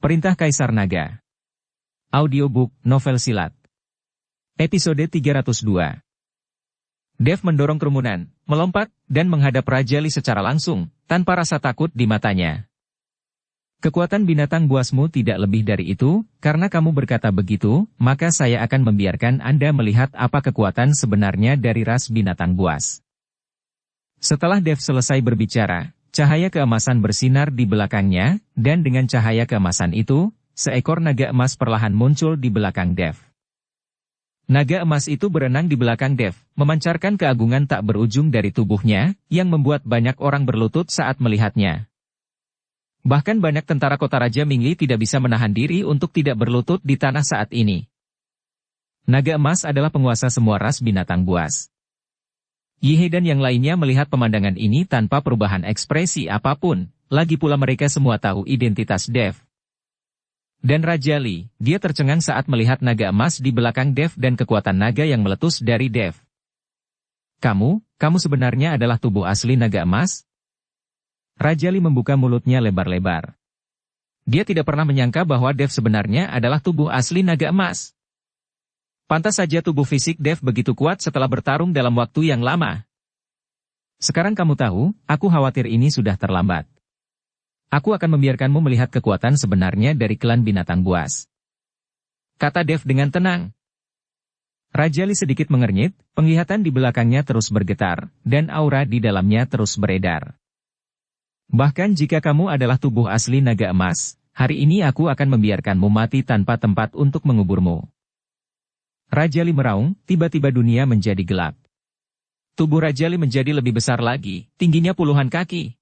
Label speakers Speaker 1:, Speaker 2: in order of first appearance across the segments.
Speaker 1: Perintah Kaisar Naga. Audiobook, novel silat. Episode 302. Dev mendorong kerumunan, melompat, dan menghadap Raja Li secara langsung, tanpa rasa takut di matanya. Kekuatan binatang buasmu tidak lebih dari itu, karena kamu berkata begitu, maka saya akan membiarkan Anda melihat apa kekuatan sebenarnya dari ras binatang buas. Setelah Dev selesai berbicara, cahaya keemasan bersinar di belakangnya, dan dengan cahaya keemasan itu, seekor naga emas perlahan muncul di belakang Dev. Naga emas itu berenang di belakang Dev, memancarkan keagungan tak berujung dari tubuhnya, yang membuat banyak orang berlutut saat melihatnya. Bahkan banyak tentara kota Raja Mingli tidak bisa menahan diri untuk tidak berlutut di tanah saat ini. Naga emas adalah penguasa semua ras binatang buas. Yihe dan yang lainnya melihat pemandangan ini tanpa perubahan ekspresi apapun, lagi pula mereka semua tahu identitas Dev. Dan Raja Li, dia tercengang saat melihat naga emas di belakang Dev dan kekuatan naga yang meletus dari Dev. Kamu sebenarnya adalah tubuh asli naga emas? Raja Li membuka mulutnya lebar-lebar. Dia tidak pernah menyangka bahwa Dev sebenarnya adalah tubuh asli naga emas. Pantas saja tubuh fisik Dev begitu kuat setelah bertarung dalam waktu yang lama. Sekarang kamu tahu, aku khawatir ini sudah terlambat. Aku akan membiarkanmu melihat kekuatan sebenarnya dari klan binatang buas. Kata Dev dengan tenang. Raja Li sedikit mengernyit, penglihatan di belakangnya terus bergetar, dan aura di dalamnya terus beredar. Bahkan jika kamu adalah tubuh asli naga emas, hari ini aku akan membiarkanmu mati tanpa tempat untuk menguburmu. Raja Li meraung, tiba-tiba dunia menjadi gelap. Tubuh Raja Li menjadi lebih besar lagi, tingginya puluhan kaki.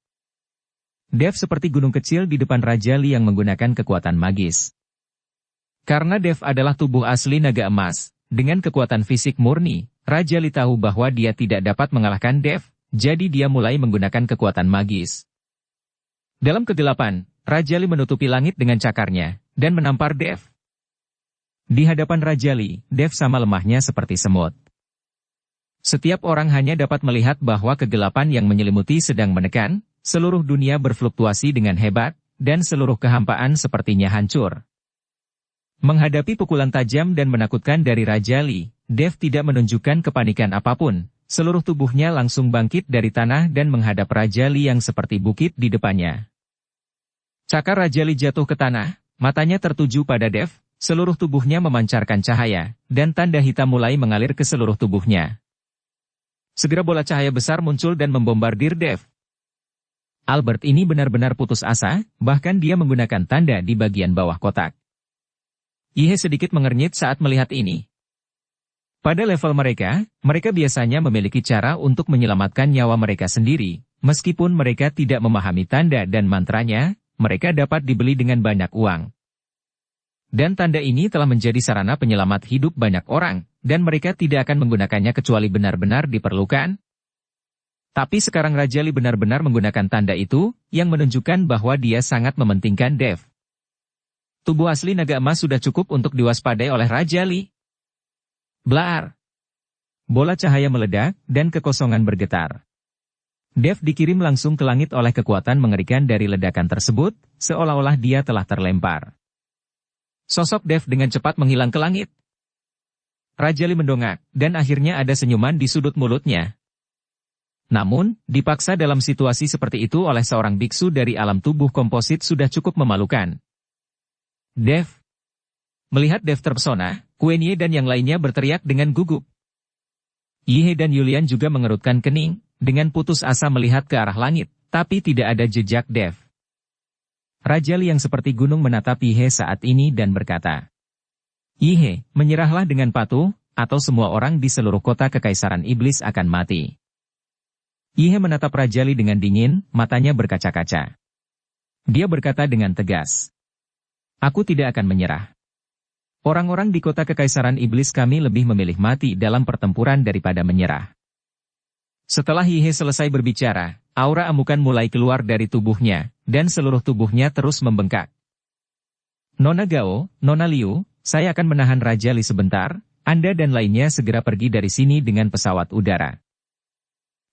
Speaker 1: Dev seperti gunung kecil di depan Raja Li yang menggunakan kekuatan magis. Karena Dev adalah tubuh asli naga emas, dengan kekuatan fisik murni, Raja Li tahu bahwa dia tidak dapat mengalahkan Dev, jadi dia mulai menggunakan kekuatan magis. Dalam kegelapan, Raja Li menutupi langit dengan cakarnya, dan menampar Dev. Di hadapan Raja Li, Dev sama lemahnya seperti semut. Setiap orang hanya dapat melihat bahwa kegelapan yang menyelimuti sedang menekan, seluruh dunia berfluktuasi dengan hebat, dan seluruh kehampaan sepertinya hancur. Menghadapi pukulan tajam dan menakutkan dari Raja Li, Dev tidak menunjukkan kepanikan apapun, seluruh tubuhnya langsung bangkit dari tanah dan menghadap Raja Li yang seperti bukit di depannya. Cakar Raja Li jatuh ke tanah, matanya tertuju pada Dev, seluruh tubuhnya memancarkan cahaya, dan tanda hitam mulai mengalir ke seluruh tubuhnya. Segera bola cahaya besar muncul dan membombardir Dev. Albert ini benar-benar putus asa, bahkan dia menggunakan tanda di bagian bawah kotak. Yihe sedikit mengernyit saat melihat ini. Pada level mereka biasanya memiliki cara untuk menyelamatkan nyawa mereka sendiri, meskipun mereka tidak memahami tanda dan mantranya, mereka dapat dibeli dengan banyak uang. Dan tanda ini telah menjadi sarana penyelamat hidup banyak orang, dan mereka tidak akan menggunakannya kecuali benar-benar diperlukan. Tapi sekarang Raja Li benar-benar menggunakan tanda itu, yang menunjukkan bahwa dia sangat mementingkan Dev. Tubuh asli naga emas sudah cukup untuk diwaspadai oleh Raja Li. Blaar! Bola cahaya meledak, dan kekosongan bergetar. Dev dikirim langsung ke langit oleh kekuatan mengerikan dari ledakan tersebut, seolah-olah dia telah terlempar. Sosok Dev dengan cepat menghilang ke langit. Raja Li mendongak, dan akhirnya ada senyuman di sudut mulutnya. Namun, dipaksa dalam situasi seperti itu oleh seorang biksu dari alam tubuh komposit sudah cukup memalukan. Dev. Melihat Dev terpesona, Kuenye dan yang lainnya berteriak dengan gugup. Yihe dan Yulian juga mengerutkan kening, dengan putus asa melihat ke arah langit, tapi tidak ada jejak Dev. Raja Li yang seperti gunung menatap Yihe saat ini dan berkata, Yihe, menyerahlah dengan patuh, atau semua orang di seluruh kota kekaisaran iblis akan mati. Yihe menatap Raja Li dengan dingin, matanya berkaca-kaca. Dia berkata dengan tegas, Aku tidak akan menyerah. Orang-orang di kota kekaisaran iblis kami lebih memilih mati dalam pertempuran daripada menyerah. Setelah Yihe selesai berbicara, aura amukan mulai keluar dari tubuhnya, dan seluruh tubuhnya terus membengkak. Nona Gao, Nona Liu, saya akan menahan Raja Li sebentar, Anda dan lainnya segera pergi dari sini dengan pesawat udara.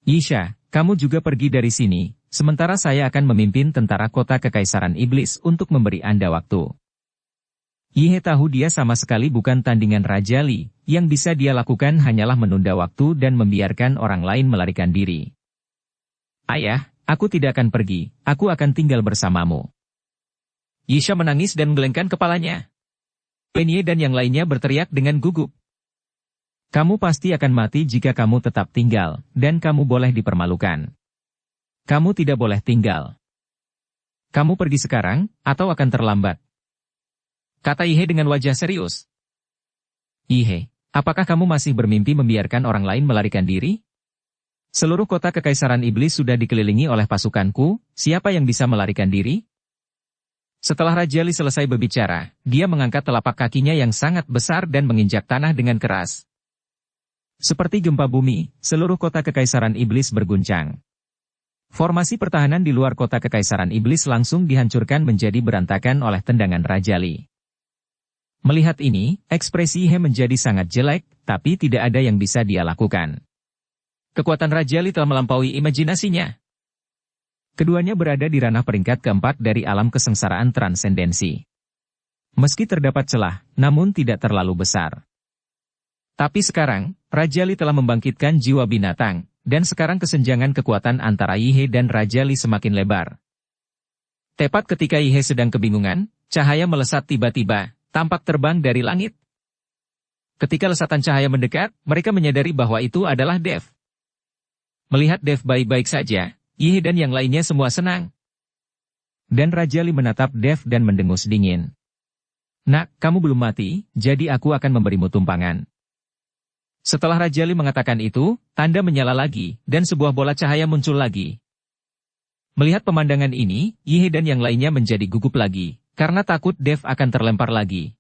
Speaker 1: Yisha, kamu juga pergi dari sini, sementara saya akan memimpin tentara kota kekaisaran iblis untuk memberi Anda waktu. Yihe tahu dia sama sekali bukan tandingan Raja Li, yang bisa dia lakukan hanyalah menunda waktu dan membiarkan orang lain melarikan diri. Ayah, aku tidak akan pergi, aku akan tinggal bersamamu. Yisha menangis dan menggelengkan kepalanya. Penye dan yang lainnya berteriak dengan gugup. Kamu pasti akan mati jika kamu tetap tinggal, dan kamu boleh dipermalukan. Kamu tidak boleh tinggal. Kamu pergi sekarang, atau akan terlambat. Kata Yihe dengan wajah serius. Yihe, apakah kamu masih bermimpi membiarkan orang lain melarikan diri? Seluruh kota kekaisaran iblis sudah dikelilingi oleh pasukanku, siapa yang bisa melarikan diri? Setelah Raja Li selesai berbicara, dia mengangkat telapak kakinya yang sangat besar dan menginjak tanah dengan keras. Seperti gempa bumi, seluruh kota kekaisaran iblis berguncang. Formasi pertahanan di luar kota kekaisaran iblis langsung dihancurkan menjadi berantakan oleh tendangan Raja Li. Melihat ini, ekspresi He menjadi sangat jelek, tapi tidak ada yang bisa dia lakukan. Kekuatan Raja Li telah melampaui imajinasinya. Keduanya berada di ranah peringkat keempat dari alam kesengsaraan transendensi. Meski terdapat celah, namun tidak terlalu besar. Tapi sekarang, Raja Li telah membangkitkan jiwa binatang, dan sekarang kesenjangan kekuatan antara Yihe dan Raja Li semakin lebar. Tepat ketika Yihe sedang kebingungan, cahaya melesat tiba-tiba, tampak terbang dari langit. Ketika lesatan cahaya mendekat, mereka menyadari bahwa itu adalah Dev. Melihat Dev baik-baik saja, Yihe dan yang lainnya semua senang. Dan Raja Li menatap Dev dan mendengus dingin. Nak, kamu belum mati, jadi aku akan memberimu tumpangan. Setelah Raja Li mengatakan itu, tanda menyala lagi, dan sebuah bola cahaya muncul lagi. Melihat pemandangan ini, Yihe dan yang lainnya menjadi gugup lagi, karena takut Dev akan terlempar lagi.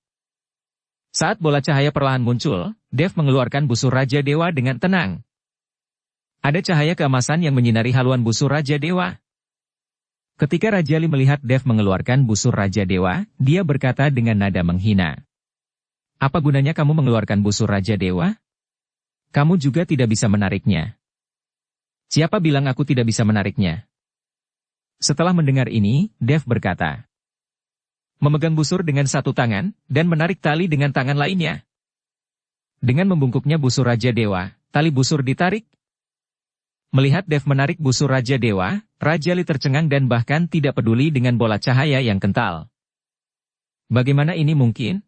Speaker 1: Saat bola cahaya perlahan muncul, Dev mengeluarkan busur Raja Dewa dengan tenang. Ada cahaya keemasan yang menyinari haluan busur Raja Dewa. Ketika Raja Li melihat Dev mengeluarkan busur Raja Dewa, dia berkata dengan nada menghina. Apa gunanya kamu mengeluarkan busur Raja Dewa? Kamu juga tidak bisa menariknya. Siapa bilang aku tidak bisa menariknya? Setelah mendengar ini, Dev berkata. Memegang busur dengan satu tangan, dan menarik tali dengan tangan lainnya. Dengan membungkuknya busur Raja Dewa, tali busur ditarik. Melihat Dev menarik busur Raja Dewa, Raja Li tercengang dan bahkan tidak peduli dengan bola cahaya yang kental. Bagaimana ini mungkin?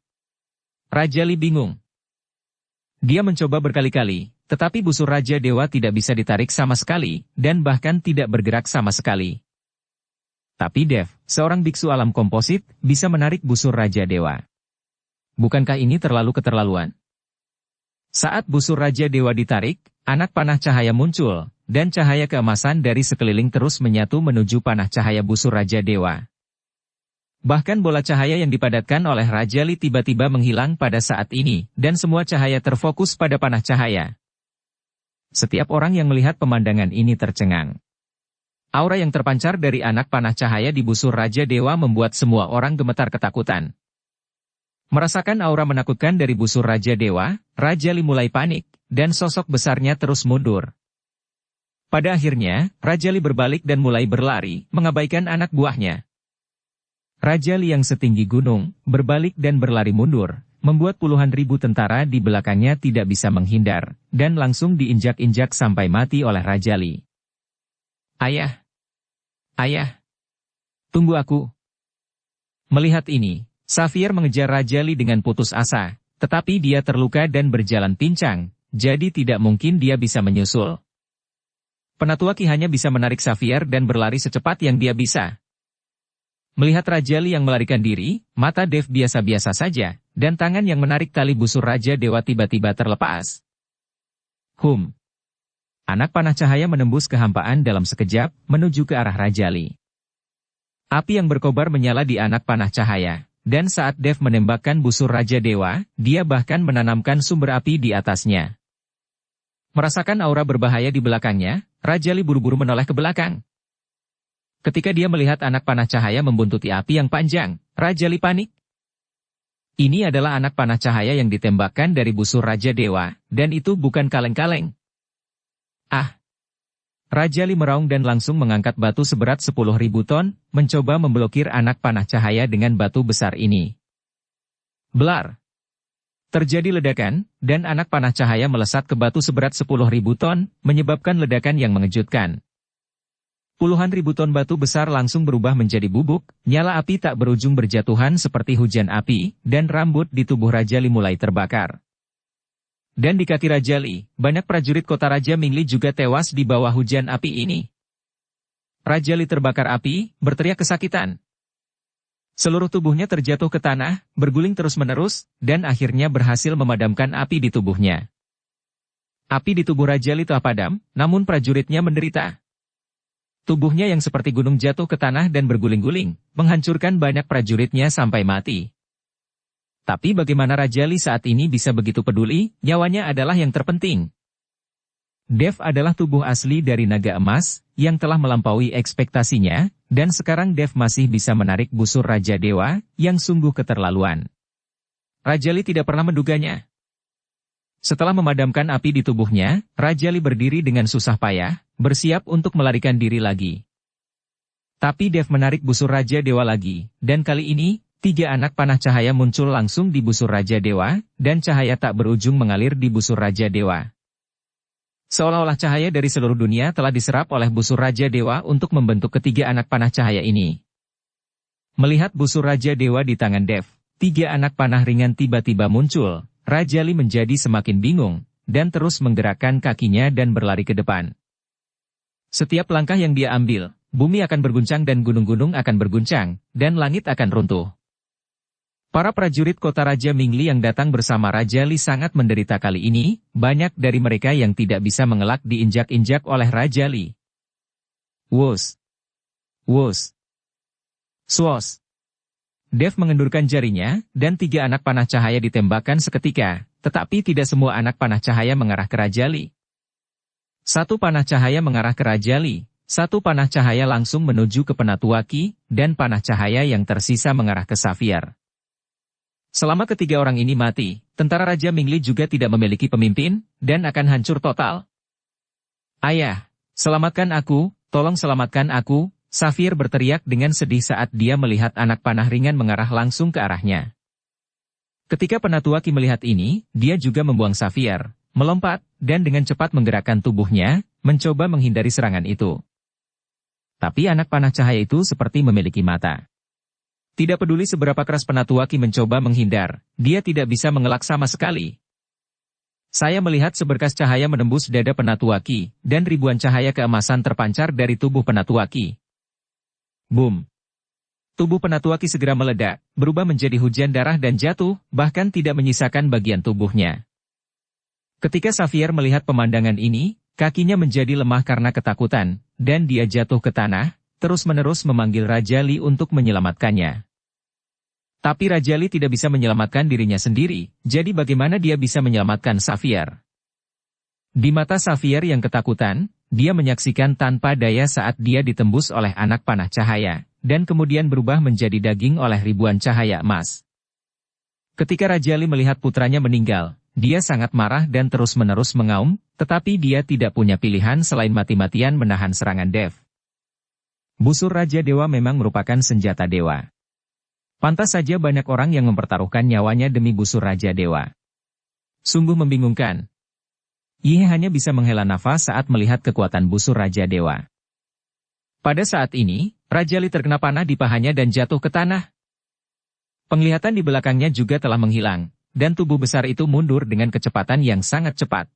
Speaker 1: Raja Li bingung. Dia mencoba berkali-kali, tetapi busur Raja Dewa tidak bisa ditarik sama sekali, dan bahkan tidak bergerak sama sekali. Tapi Dev, seorang biksu alam komposit, bisa menarik busur Raja Dewa. Bukankah ini terlalu keterlaluan? Saat busur Raja Dewa ditarik, anak panah cahaya muncul, dan cahaya keemasan dari sekeliling terus menyatu menuju panah cahaya busur Raja Dewa. Bahkan bola cahaya yang dipadatkan oleh Raja Li tiba-tiba menghilang pada saat ini, dan semua cahaya terfokus pada panah cahaya. Setiap orang yang melihat pemandangan ini tercengang. Aura yang terpancar dari anak panah cahaya di busur Raja Dewa membuat semua orang gemetar ketakutan. Merasakan aura menakutkan dari busur Raja Dewa, Raja Li mulai panik, dan sosok besarnya terus mundur. Pada akhirnya, Raja Li berbalik dan mulai berlari, mengabaikan anak buahnya. Raja Li yang setinggi gunung, berbalik dan berlari mundur, membuat puluhan ribu tentara di belakangnya tidak bisa menghindar, dan langsung diinjak-injak sampai mati oleh Raja Li. Ayah! Ayah! Tunggu aku! Melihat ini, Xavier mengejar Raja Li dengan putus asa, tetapi dia terluka dan berjalan pincang, jadi tidak mungkin dia bisa menyusul. Penatua Qi hanya bisa menarik Xavier dan berlari secepat yang dia bisa. Melihat Raja Li yang melarikan diri, mata Dev biasa-biasa saja, dan tangan yang menarik tali busur Raja Dewa tiba-tiba terlepas. Anak panah cahaya menembus kehampaan dalam sekejap, menuju ke arah Raja Li. Api yang berkobar menyala di anak panah cahaya, dan saat Dev menembakkan busur Raja Dewa, dia bahkan menanamkan sumber api di atasnya. Merasakan aura berbahaya di belakangnya, Raja Li buru-buru menoleh ke belakang. Ketika dia melihat anak panah cahaya membuntuti api yang panjang, Raja Li panik. Ini adalah anak panah cahaya yang ditembakkan dari busur Raja Dewa, dan itu bukan kaleng-kaleng. Ah! Raja Li meraung dan langsung mengangkat batu seberat 10.000 ton, mencoba memblokir anak panah cahaya dengan batu besar ini. Blar! Terjadi ledakan, dan anak panah cahaya melesat ke batu seberat 10.000 ton, menyebabkan ledakan yang mengejutkan. Puluhan ribu ton batu besar langsung berubah menjadi bubuk, nyala api tak berujung berjatuhan seperti hujan api, dan rambut di tubuh Raja Li mulai terbakar. Dan di kaki Raja Li, banyak prajurit kota Raja Mingli juga tewas di bawah hujan api ini. Raja Li terbakar api, berteriak kesakitan. Seluruh tubuhnya terjatuh ke tanah, berguling terus-menerus, dan akhirnya berhasil memadamkan api di tubuhnya. Api di tubuh Raja Li telah padam, namun prajuritnya menderita. Tubuhnya yang seperti gunung jatuh ke tanah dan berguling-guling, menghancurkan banyak prajuritnya sampai mati. Tapi bagaimana Raja Li saat ini bisa begitu peduli, nyawanya adalah yang terpenting. Dev adalah tubuh asli dari naga emas, yang telah melampaui ekspektasinya, dan sekarang Dev masih bisa menarik busur Raja Dewa, yang sungguh keterlaluan. Raja Li tidak pernah menduganya. Setelah memadamkan api di tubuhnya, Raja Li berdiri dengan susah payah, bersiap untuk melarikan diri lagi. Tapi Dev menarik busur Raja Dewa lagi, dan kali ini, 3 anak panah cahaya muncul langsung di busur Raja Dewa, dan cahaya tak berujung mengalir di busur Raja Dewa. Seolah-olah cahaya dari seluruh dunia telah diserap oleh busur Raja Dewa untuk membentuk ketiga anak panah cahaya ini. Melihat busur Raja Dewa di tangan Dev, 3 anak panah ringan tiba-tiba muncul. Raja Li menjadi semakin bingung, dan terus menggerakkan kakinya dan berlari ke depan. Setiap langkah yang dia ambil, bumi akan berguncang dan gunung-gunung akan berguncang, dan langit akan runtuh. Para prajurit kota Raja Mingli yang datang bersama Raja Li sangat menderita kali ini, banyak dari mereka yang tidak bisa mengelak diinjak-injak oleh Raja Li. Wus! Wus! Swos! Dev mengendurkan jarinya, dan 3 anak panah cahaya ditembakkan seketika, tetapi tidak semua anak panah cahaya mengarah ke Raja Li. 1 panah cahaya mengarah ke Raja Li, 1 panah cahaya langsung menuju ke Penatuaki, dan panah cahaya yang tersisa mengarah ke Saphir. Selama ketiga orang ini mati, tentara Raja Mingli juga tidak memiliki pemimpin, dan akan hancur total. Ayah, selamatkan aku, tolong selamatkan aku. Saphir berteriak dengan sedih saat dia melihat anak panah ringan mengarah langsung ke arahnya. Ketika Penatuaki melihat ini, dia juga membuang Saphir, melompat, dan dengan cepat menggerakkan tubuhnya, mencoba menghindari serangan itu. Tapi anak panah cahaya itu seperti memiliki mata. Tidak peduli seberapa keras Penatuaki mencoba menghindar, dia tidak bisa mengelak sama sekali. Saya melihat seberkas cahaya menembus dada Penatuaki, dan ribuan cahaya keemasan terpancar dari tubuh Penatuaki. Boom! Tubuh Penatuaki segera meledak, berubah menjadi hujan darah dan jatuh, bahkan tidak menyisakan bagian tubuhnya. Ketika Saphir melihat pemandangan ini, kakinya menjadi lemah karena ketakutan, dan dia jatuh ke tanah, terus-menerus memanggil Raja Li untuk menyelamatkannya. Tapi Raja Li tidak bisa menyelamatkan dirinya sendiri, jadi bagaimana dia bisa menyelamatkan Saphir? Di mata Saphir yang ketakutan, dia menyaksikan tanpa daya saat dia ditembus oleh anak panah cahaya, dan kemudian berubah menjadi daging oleh ribuan cahaya emas. Ketika Raja Li melihat putranya meninggal, dia sangat marah dan terus-menerus mengaum, tetapi dia tidak punya pilihan selain mati-matian menahan serangan Dev. Busur Raja Dewa memang merupakan senjata dewa. Pantas saja banyak orang yang mempertaruhkan nyawanya demi busur Raja Dewa. Sungguh membingungkan. Ia hanya bisa menghela nafas saat melihat kekuatan busur Raja Dewa. Pada saat ini, Raja Li terkena panah di pahanya dan jatuh ke tanah. Penglihatan di belakangnya juga telah menghilang, dan tubuh besar itu mundur dengan kecepatan yang sangat cepat.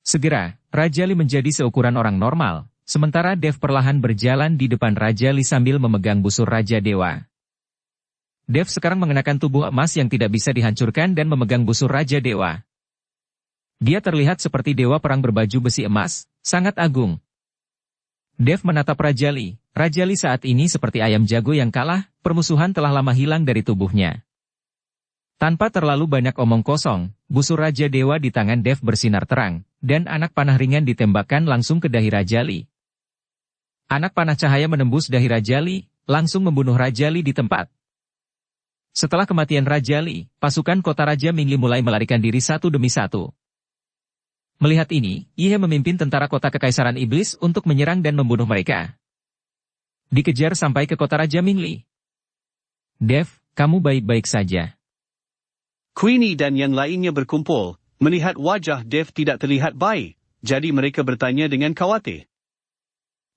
Speaker 1: Segera, Raja Li menjadi seukuran orang normal, sementara Dev perlahan berjalan di depan Raja Li sambil memegang busur Raja Dewa. Dev sekarang mengenakan tubuh emas yang tidak bisa dihancurkan dan memegang busur Raja Dewa. Dia terlihat seperti dewa perang berbaju besi emas, sangat agung. Dev menatap Raja Li. Raja Li saat ini seperti ayam jago yang kalah, permusuhan telah lama hilang dari tubuhnya. Tanpa terlalu banyak omong kosong, busur Raja Dewa di tangan Dev bersinar terang, dan anak panah ringan ditembakkan langsung ke dahi Raja Li. Anak panah cahaya menembus dahi Raja Li, langsung membunuh Raja Li di tempat. Setelah kematian Raja Li, pasukan kota Raja Mingli mulai melarikan diri satu demi satu. Melihat ini, Yihe memimpin tentara kota Kekaisaran Iblis untuk menyerang dan membunuh mereka. Dikejar sampai ke kota Raja Mingli. Dev, kamu baik-baik saja.
Speaker 2: Queenie dan yang lainnya berkumpul, melihat wajah Dev tidak terlihat baik, jadi mereka bertanya dengan khawatir.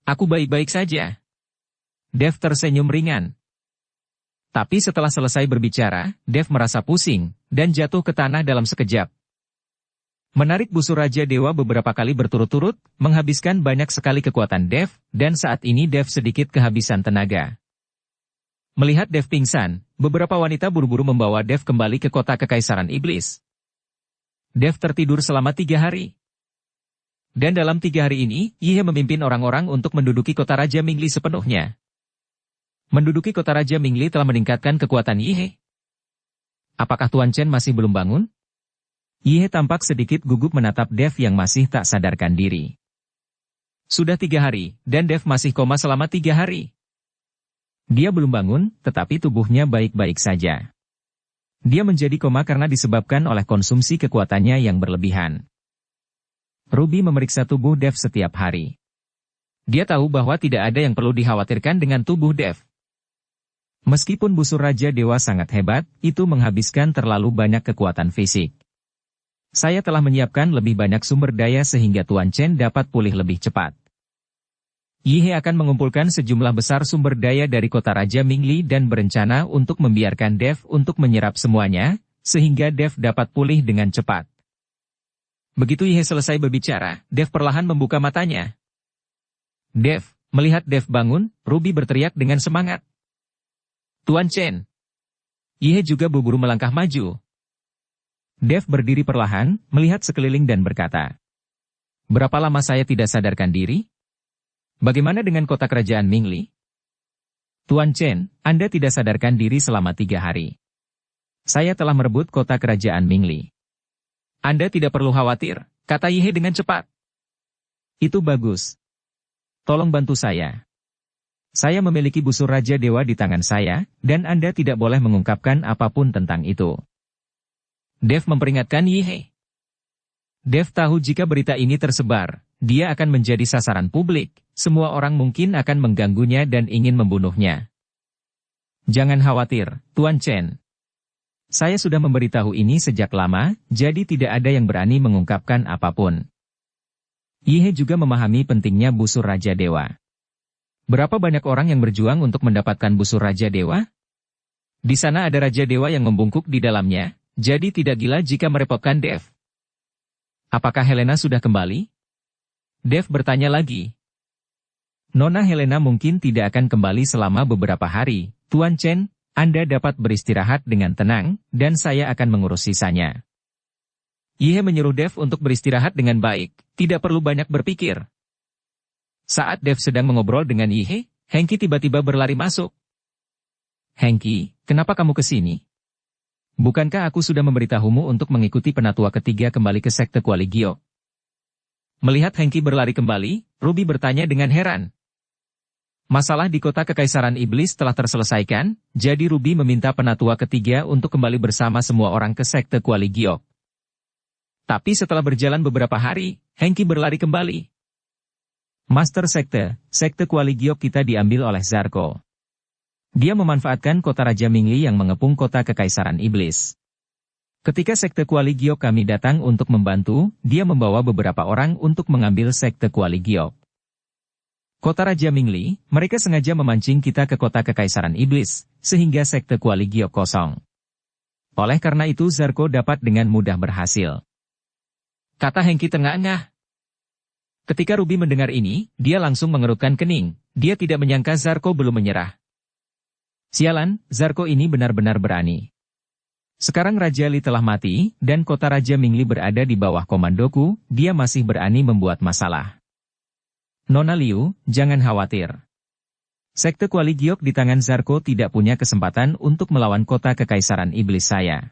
Speaker 1: Aku baik-baik saja. Dev tersenyum ringan. Tapi setelah selesai berbicara, Dev merasa pusing, dan jatuh ke tanah dalam sekejap. Menarik busur Raja Dewa beberapa kali berturut-turut, menghabiskan banyak sekali kekuatan Dev, dan saat ini Dev sedikit kehabisan tenaga. Melihat Dev pingsan, beberapa wanita buru-buru membawa Dev kembali ke kota Kekaisaran Iblis. Dev tertidur selama 3 hari. Dan dalam 3 hari ini, Yihe memimpin orang-orang untuk menduduki kota Raja Mingli sepenuhnya. Menduduki kota Raja Mingli telah meningkatkan kekuatan Yihe. Apakah Tuan Chen masih belum bangun? Yihe tampak sedikit gugup menatap Dev yang masih tak sadarkan diri. Sudah 3 hari, dan Dev masih koma selama 3 hari. Dia belum bangun, tetapi tubuhnya baik-baik saja. Dia menjadi koma karena disebabkan oleh konsumsi kekuatannya yang berlebihan. Ruby memeriksa tubuh Dev setiap hari. Dia tahu bahwa tidak ada yang perlu dikhawatirkan dengan tubuh Dev. Meskipun busur Raja Dewa sangat hebat, itu menghabiskan terlalu banyak kekuatan fisik. Saya telah menyiapkan lebih banyak sumber daya sehingga Tuan Chen dapat pulih lebih cepat. Yihe akan mengumpulkan sejumlah besar sumber daya dari kota Raja Mingli dan berencana untuk membiarkan Dev untuk menyerap semuanya, sehingga Dev dapat pulih dengan cepat. Begitu Yihe selesai berbicara, Dev perlahan membuka matanya. Dev, melihat Dev bangun, Ruby berteriak dengan semangat. Tuan Chen. Yihe juga buru-buru melangkah maju. Dev berdiri perlahan, melihat sekeliling dan berkata, "Berapa lama saya tidak sadarkan diri? Bagaimana dengan kota kerajaan Mingli?" Tuan Chen, Anda tidak sadarkan diri selama 3 hari. Saya telah merebut kota kerajaan Mingli. Anda tidak perlu khawatir, kata Yihe dengan cepat. Itu bagus. Tolong bantu saya. Saya memiliki busur Raja Dewa di tangan saya, dan Anda tidak boleh mengungkapkan apapun tentang itu. Dev memperingatkan Yihe. Dev tahu jika berita ini tersebar, dia akan menjadi sasaran publik, semua orang mungkin akan mengganggunya dan ingin membunuhnya. Jangan khawatir, Tuan Chen. Saya sudah memberitahu ini sejak lama, jadi tidak ada yang berani mengungkapkan apapun. Yihe juga memahami pentingnya busur Raja Dewa. Berapa banyak orang yang berjuang untuk mendapatkan busur Raja Dewa? Di sana ada Raja Dewa yang membungkuk di dalamnya. Jadi tidak gila jika merepotkan Dev. Apakah Helena sudah kembali? Dev bertanya lagi. Nona Helena mungkin tidak akan kembali selama beberapa hari. Tuan Chen, Anda dapat beristirahat dengan tenang, dan saya akan mengurus sisanya. Yihe menyuruh Dev untuk beristirahat dengan baik, tidak perlu banyak berpikir. Saat Dev sedang mengobrol dengan Yihe, Hengki tiba-tiba berlari masuk. Hengki, kenapa kamu ke sini? Bukankah aku sudah memberitahumu untuk mengikuti penatua ketiga kembali ke sekte Kuali Giok? Melihat Hengki berlari kembali, Ruby bertanya dengan heran. Masalah di kota Kekaisaran Iblis telah terselesaikan, jadi Ruby meminta penatua ketiga untuk kembali bersama semua orang ke sekte Kuali Giok. Tapi setelah berjalan beberapa hari, Hengki berlari kembali. Master sekte Kuali Giok kita diambil oleh Zarko. Dia memanfaatkan kota Raja Mingli yang mengepung kota Kekaisaran Iblis. Ketika sekte Kuali Giok kami datang untuk membantu, dia membawa beberapa orang untuk mengambil sekte Kuali Giok. Kota Raja Mingli, mereka sengaja memancing kita ke kota Kekaisaran Iblis, sehingga sekte Kuali Giok kosong. Oleh karena itu Zarko dapat dengan mudah berhasil. Kata Hengki terengah-engah. Ketika Ruby mendengar ini, dia langsung mengerutkan kening, dia tidak menyangka Zarko belum menyerah. Sialan, Zarko ini benar-benar berani. Sekarang Raja Li telah mati, dan kota Raja Mingli berada di bawah komandoku, dia masih berani membuat masalah. Nona Liu, jangan khawatir. Sekte Kuali Giok di tangan Zarko tidak punya kesempatan untuk melawan kota Kekaisaran Iblis saya.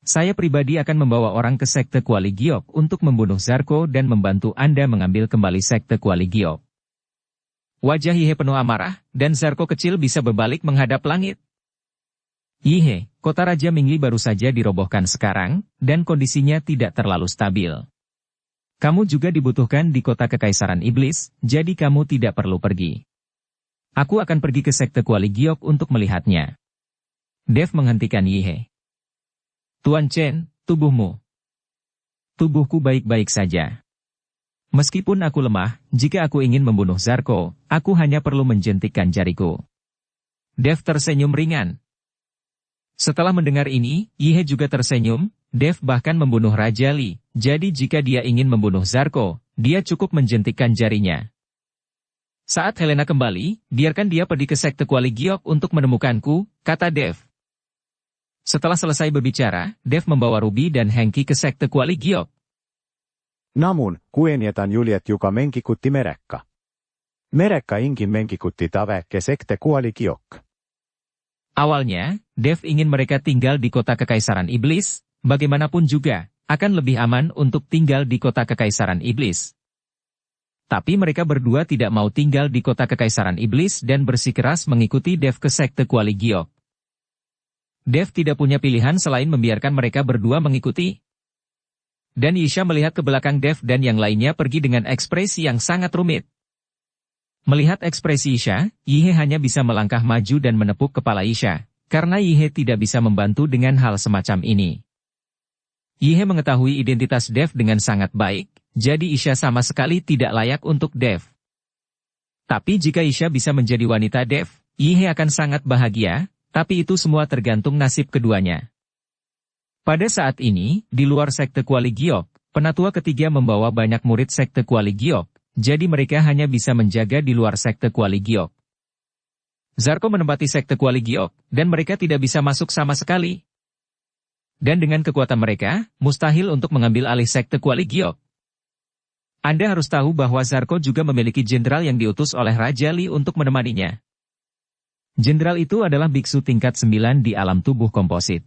Speaker 1: Saya pribadi akan membawa orang ke sekte Kuali Giok untuk membunuh Zarko dan membantu Anda mengambil kembali sekte Kuali Giok. Wajah Yihe penuh amarah, dan Zarko kecil bisa berbalik menghadap langit. Yihe, kota Raja Mingli baru saja dirobohkan sekarang, dan kondisinya tidak terlalu stabil. Kamu juga dibutuhkan di kota kekaisaran iblis, jadi kamu tidak perlu pergi. Aku akan pergi ke sekte Kuali Giok untuk melihatnya. Dev menghentikan Yihe. Tuan Chen, tubuhmu. Tubuhku baik-baik saja. Meskipun aku lemah, jika aku ingin membunuh Zarko, aku hanya perlu menjentikkan jariku. Dev tersenyum ringan. Setelah mendengar ini, Yihe juga tersenyum. Dev bahkan membunuh Raja Li, jadi jika dia ingin membunuh Zarko, dia cukup menjentikkan jarinya. Saat Helena kembali, biarkan dia pergi ke sekte Kuali Giok untuk menemukanku, kata Dev. Setelah selesai berbicara, Dev membawa Ruby dan Henki ke sekte Kuali Giok.
Speaker 3: Namun, kuenjetan juljet joka menkikutti Merekka. Merekka inkin menkikutti tave ke sekte Kuali Giok.
Speaker 1: Awalnya, Dev ingin mereka tinggal di kota kekaisaran iblis, bagaimanapun juga, akan lebih aman untuk tinggal di kota kekaisaran iblis. Tapi mereka berdua tidak mau tinggal di kota kekaisaran iblis dan bersikeras mengikuti Dev ke sekte Kuali Giok. Dev tidak punya pilihan selain membiarkan mereka berdua mengikuti. Dan Yisha melihat ke belakang Dev dan yang lainnya pergi dengan ekspresi yang sangat rumit. Melihat ekspresi Yisha, Yihe hanya bisa melangkah maju dan menepuk kepala Yisha, karena Yihe tidak bisa membantu dengan hal semacam ini. Yihe mengetahui identitas Dev dengan sangat baik, jadi Yisha sama sekali tidak layak untuk Dev. Tapi jika Yisha bisa menjadi wanita Dev, Yihe akan sangat bahagia, tapi itu semua tergantung nasib keduanya. Pada saat ini, di luar sekte Kuali Giok, penatua ketiga membawa banyak murid sekte Kuali Giok, jadi mereka hanya bisa menjaga di luar sekte Kuali Giok. Zarko menempati sekte Kuali Giok, dan mereka tidak bisa masuk sama sekali. Dan dengan kekuatan mereka, mustahil untuk mengambil alih sekte Kuali Giok. Anda harus tahu bahwa Zarko juga memiliki jenderal yang diutus oleh Raja Li untuk menemaninya. Jenderal itu adalah biksu tingkat 9 di alam tubuh komposit.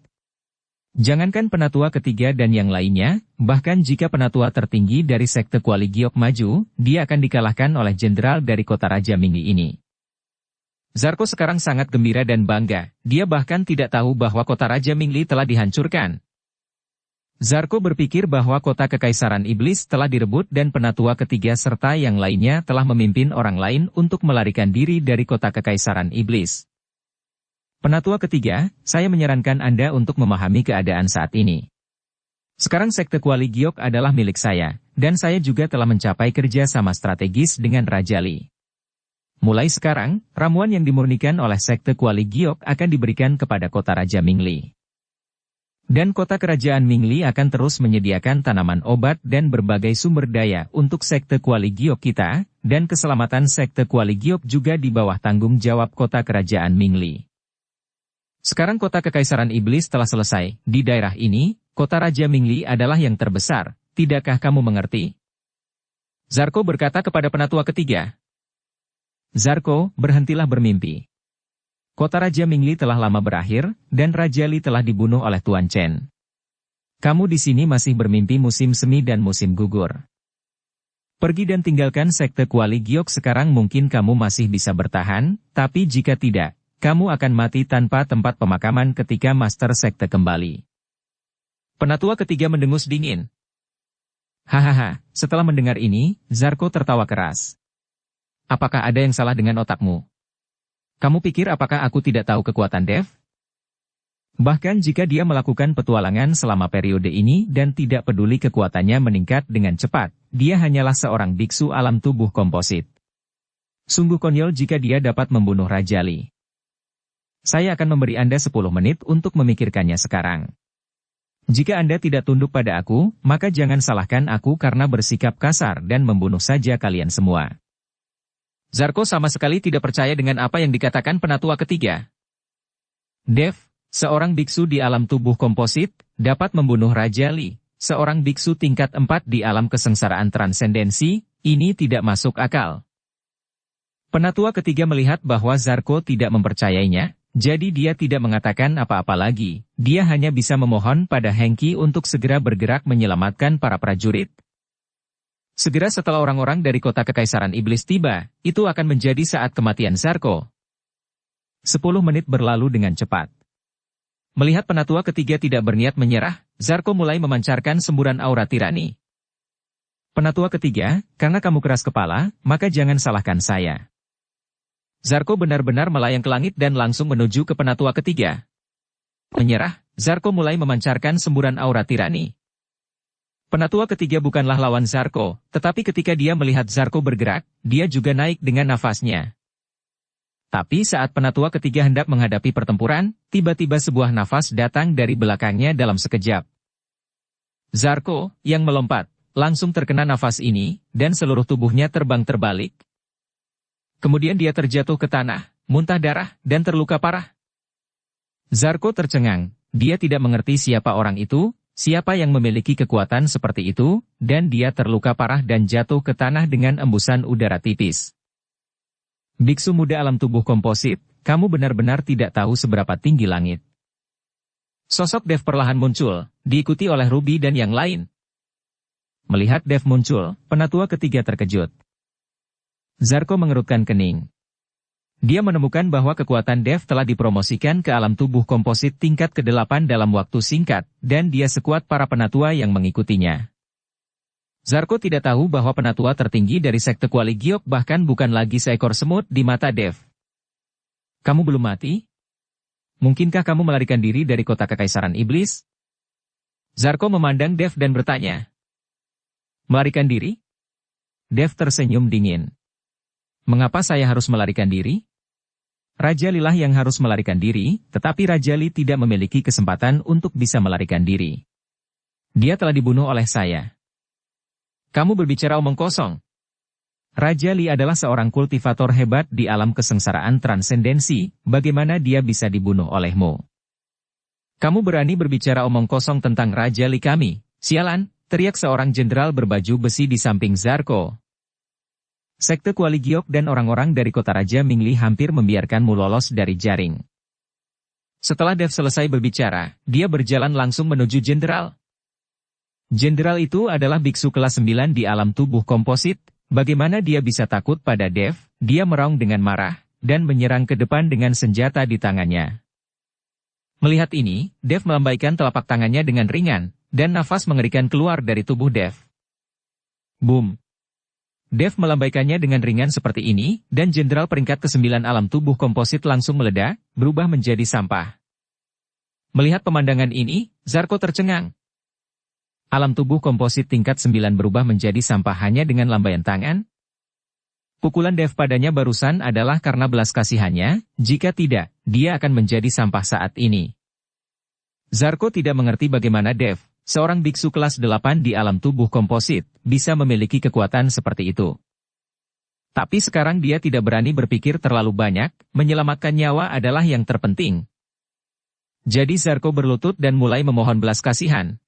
Speaker 1: Jangankan penatua ketiga dan yang lainnya, bahkan jika penatua tertinggi dari sekte Kuali Giok maju, dia akan dikalahkan oleh jenderal dari kota Raja Mingli ini. Zarko sekarang sangat gembira dan bangga, dia bahkan tidak tahu bahwa kota Raja Mingli telah dihancurkan. Zarko berpikir bahwa kota kekaisaran iblis telah direbut dan penatua ketiga serta yang lainnya telah memimpin orang lain untuk melarikan diri dari kota kekaisaran iblis. Penatua ketiga, saya menyarankan Anda untuk memahami keadaan saat ini. Sekarang sekte Kuali Giok adalah milik saya, dan saya juga telah mencapai kerja sama strategis dengan Raja Li. Mulai sekarang, ramuan yang dimurnikan oleh sekte Kuali Giok akan diberikan kepada kota Raja Mingli. Dan kota kerajaan Mingli akan terus menyediakan tanaman obat dan berbagai sumber daya untuk sekte Kuali Giok kita, dan keselamatan sekte Kuali Giok juga di bawah tanggung jawab kota kerajaan Mingli. Sekarang kota kekaisaran iblis telah selesai, di daerah ini, kota Raja Mingli adalah yang terbesar, tidakkah kamu mengerti? Zarko berkata kepada penatua ketiga. Zarko, berhentilah bermimpi. Kota Raja Mingli telah lama berakhir, dan Raja Li telah dibunuh oleh Tuan Chen. Kamu di sini masih bermimpi musim semi dan musim gugur. Pergi dan tinggalkan sekte Kuali Giok sekarang mungkin kamu masih bisa bertahan, tapi jika tidak, kamu akan mati tanpa tempat pemakaman ketika Master Sekte kembali. Penatua ketiga mendengus dingin. Hahaha, setelah mendengar ini, Zarko tertawa keras. Apakah ada yang salah dengan otakmu? Kamu pikir apakah aku tidak tahu kekuatan Dev? Bahkan jika dia melakukan petualangan selama periode ini dan tidak peduli kekuatannya meningkat dengan cepat, dia hanyalah seorang biksu alam tubuh komposit. Sungguh konyol jika dia dapat membunuh Raja Li. Saya akan memberi Anda 10 menit untuk memikirkannya sekarang. Jika Anda tidak tunduk pada aku, maka jangan salahkan aku karena bersikap kasar dan membunuh saja kalian semua. Zarko sama sekali tidak percaya dengan apa yang dikatakan penatua ketiga. Dev, seorang biksu di alam tubuh komposit, dapat membunuh Raja Li, seorang biksu tingkat 4 di alam kesengsaraan transendensi, ini tidak masuk akal. Penatua ketiga melihat bahwa Zarko tidak mempercayainya, jadi dia tidak mengatakan apa-apa lagi, dia hanya bisa memohon pada Henki untuk segera bergerak menyelamatkan para prajurit. Segera setelah orang-orang dari kota kekaisaran iblis tiba, itu akan menjadi saat kematian Zarko. 10 menit berlalu dengan cepat. Melihat penatua ketiga tidak berniat menyerah, Zarko mulai memancarkan semburan aura tirani. Penatua ketiga, karena kamu keras kepala, maka jangan salahkan saya. Zarko benar-benar melayang ke langit dan langsung menuju ke penatua ketiga. Menyerah, Zarko mulai memancarkan semburan aura tirani. Penatua ketiga bukanlah lawan Zarko, tetapi ketika dia melihat Zarko bergerak, dia juga naik dengan nafasnya. Tapi saat penatua ketiga hendak menghadapi pertempuran, tiba-tiba sebuah nafas datang dari belakangnya dalam sekejap. Zarko, yang melompat, langsung terkena nafas ini, dan seluruh tubuhnya terbang terbalik. Kemudian dia terjatuh ke tanah, muntah darah, dan terluka parah. Zarko tercengang, dia tidak mengerti siapa orang itu, siapa yang memiliki kekuatan seperti itu, dan dia terluka parah dan jatuh ke tanah dengan embusan udara tipis. Biksu muda alam tubuh komposit, kamu benar-benar tidak tahu seberapa tinggi langit. Sosok Dev perlahan muncul, diikuti oleh Ruby dan yang lain. Melihat Dev muncul, penatua ketiga terkejut. Zarko mengerutkan kening. Dia menemukan bahwa kekuatan Dev telah dipromosikan ke alam tubuh komposit tingkat ke-8 dalam waktu singkat, dan dia sekuat para penatua yang mengikutinya. Zarko tidak tahu bahwa penatua tertinggi dari sekte Kuali Giok bahkan bukan lagi seekor semut di mata Dev. Kamu belum mati? Mungkinkah kamu melarikan diri dari kota kekaisaran iblis? Zarko memandang Dev dan bertanya. Melarikan diri? Dev tersenyum dingin. Mengapa saya harus melarikan diri? Raja Lilah yang harus melarikan diri, tetapi Raja Li tidak memiliki kesempatan untuk bisa melarikan diri. Dia telah dibunuh oleh saya. Kamu berbicara omong kosong. Raja Li adalah seorang kultivator hebat di alam kesengsaraan transendensi, bagaimana dia bisa dibunuh olehmu? Kamu berani berbicara omong kosong tentang Raja Li kami, sialan, teriak seorang jenderal berbaju besi di samping Zarko. Sekte Kuali Giok dan orang-orang dari kota Raja Mingli hampir membiarkanmu lolos dari jaring. Setelah Dev selesai berbicara, dia berjalan langsung menuju jenderal. Jenderal itu adalah biksu kelas 9 di alam tubuh komposit. Bagaimana dia bisa takut pada Dev? Dia meraung dengan marah, dan menyerang ke depan dengan senjata di tangannya. Melihat ini, Dev melambaikan telapak tangannya dengan ringan, dan nafas mengerikan keluar dari tubuh Dev. Boom! Dev melambaikannya dengan ringan seperti ini, dan jenderal peringkat ke-9 alam tubuh komposit langsung meledak, berubah menjadi sampah. Melihat pemandangan ini, Zarko tercengang. Alam tubuh komposit tingkat 9 berubah menjadi sampah hanya dengan lambaian tangan? Pukulan Dev padanya barusan adalah karena belas kasihannya, jika tidak, dia akan menjadi sampah saat ini. Zarko tidak mengerti bagaimana Dev, seorang biksu kelas 8 di alam tubuh komposit, bisa memiliki kekuatan seperti itu. Tapi sekarang dia tidak berani berpikir terlalu banyak, menyelamatkan nyawa adalah yang terpenting. Jadi Zarko berlutut dan mulai memohon belas kasihan.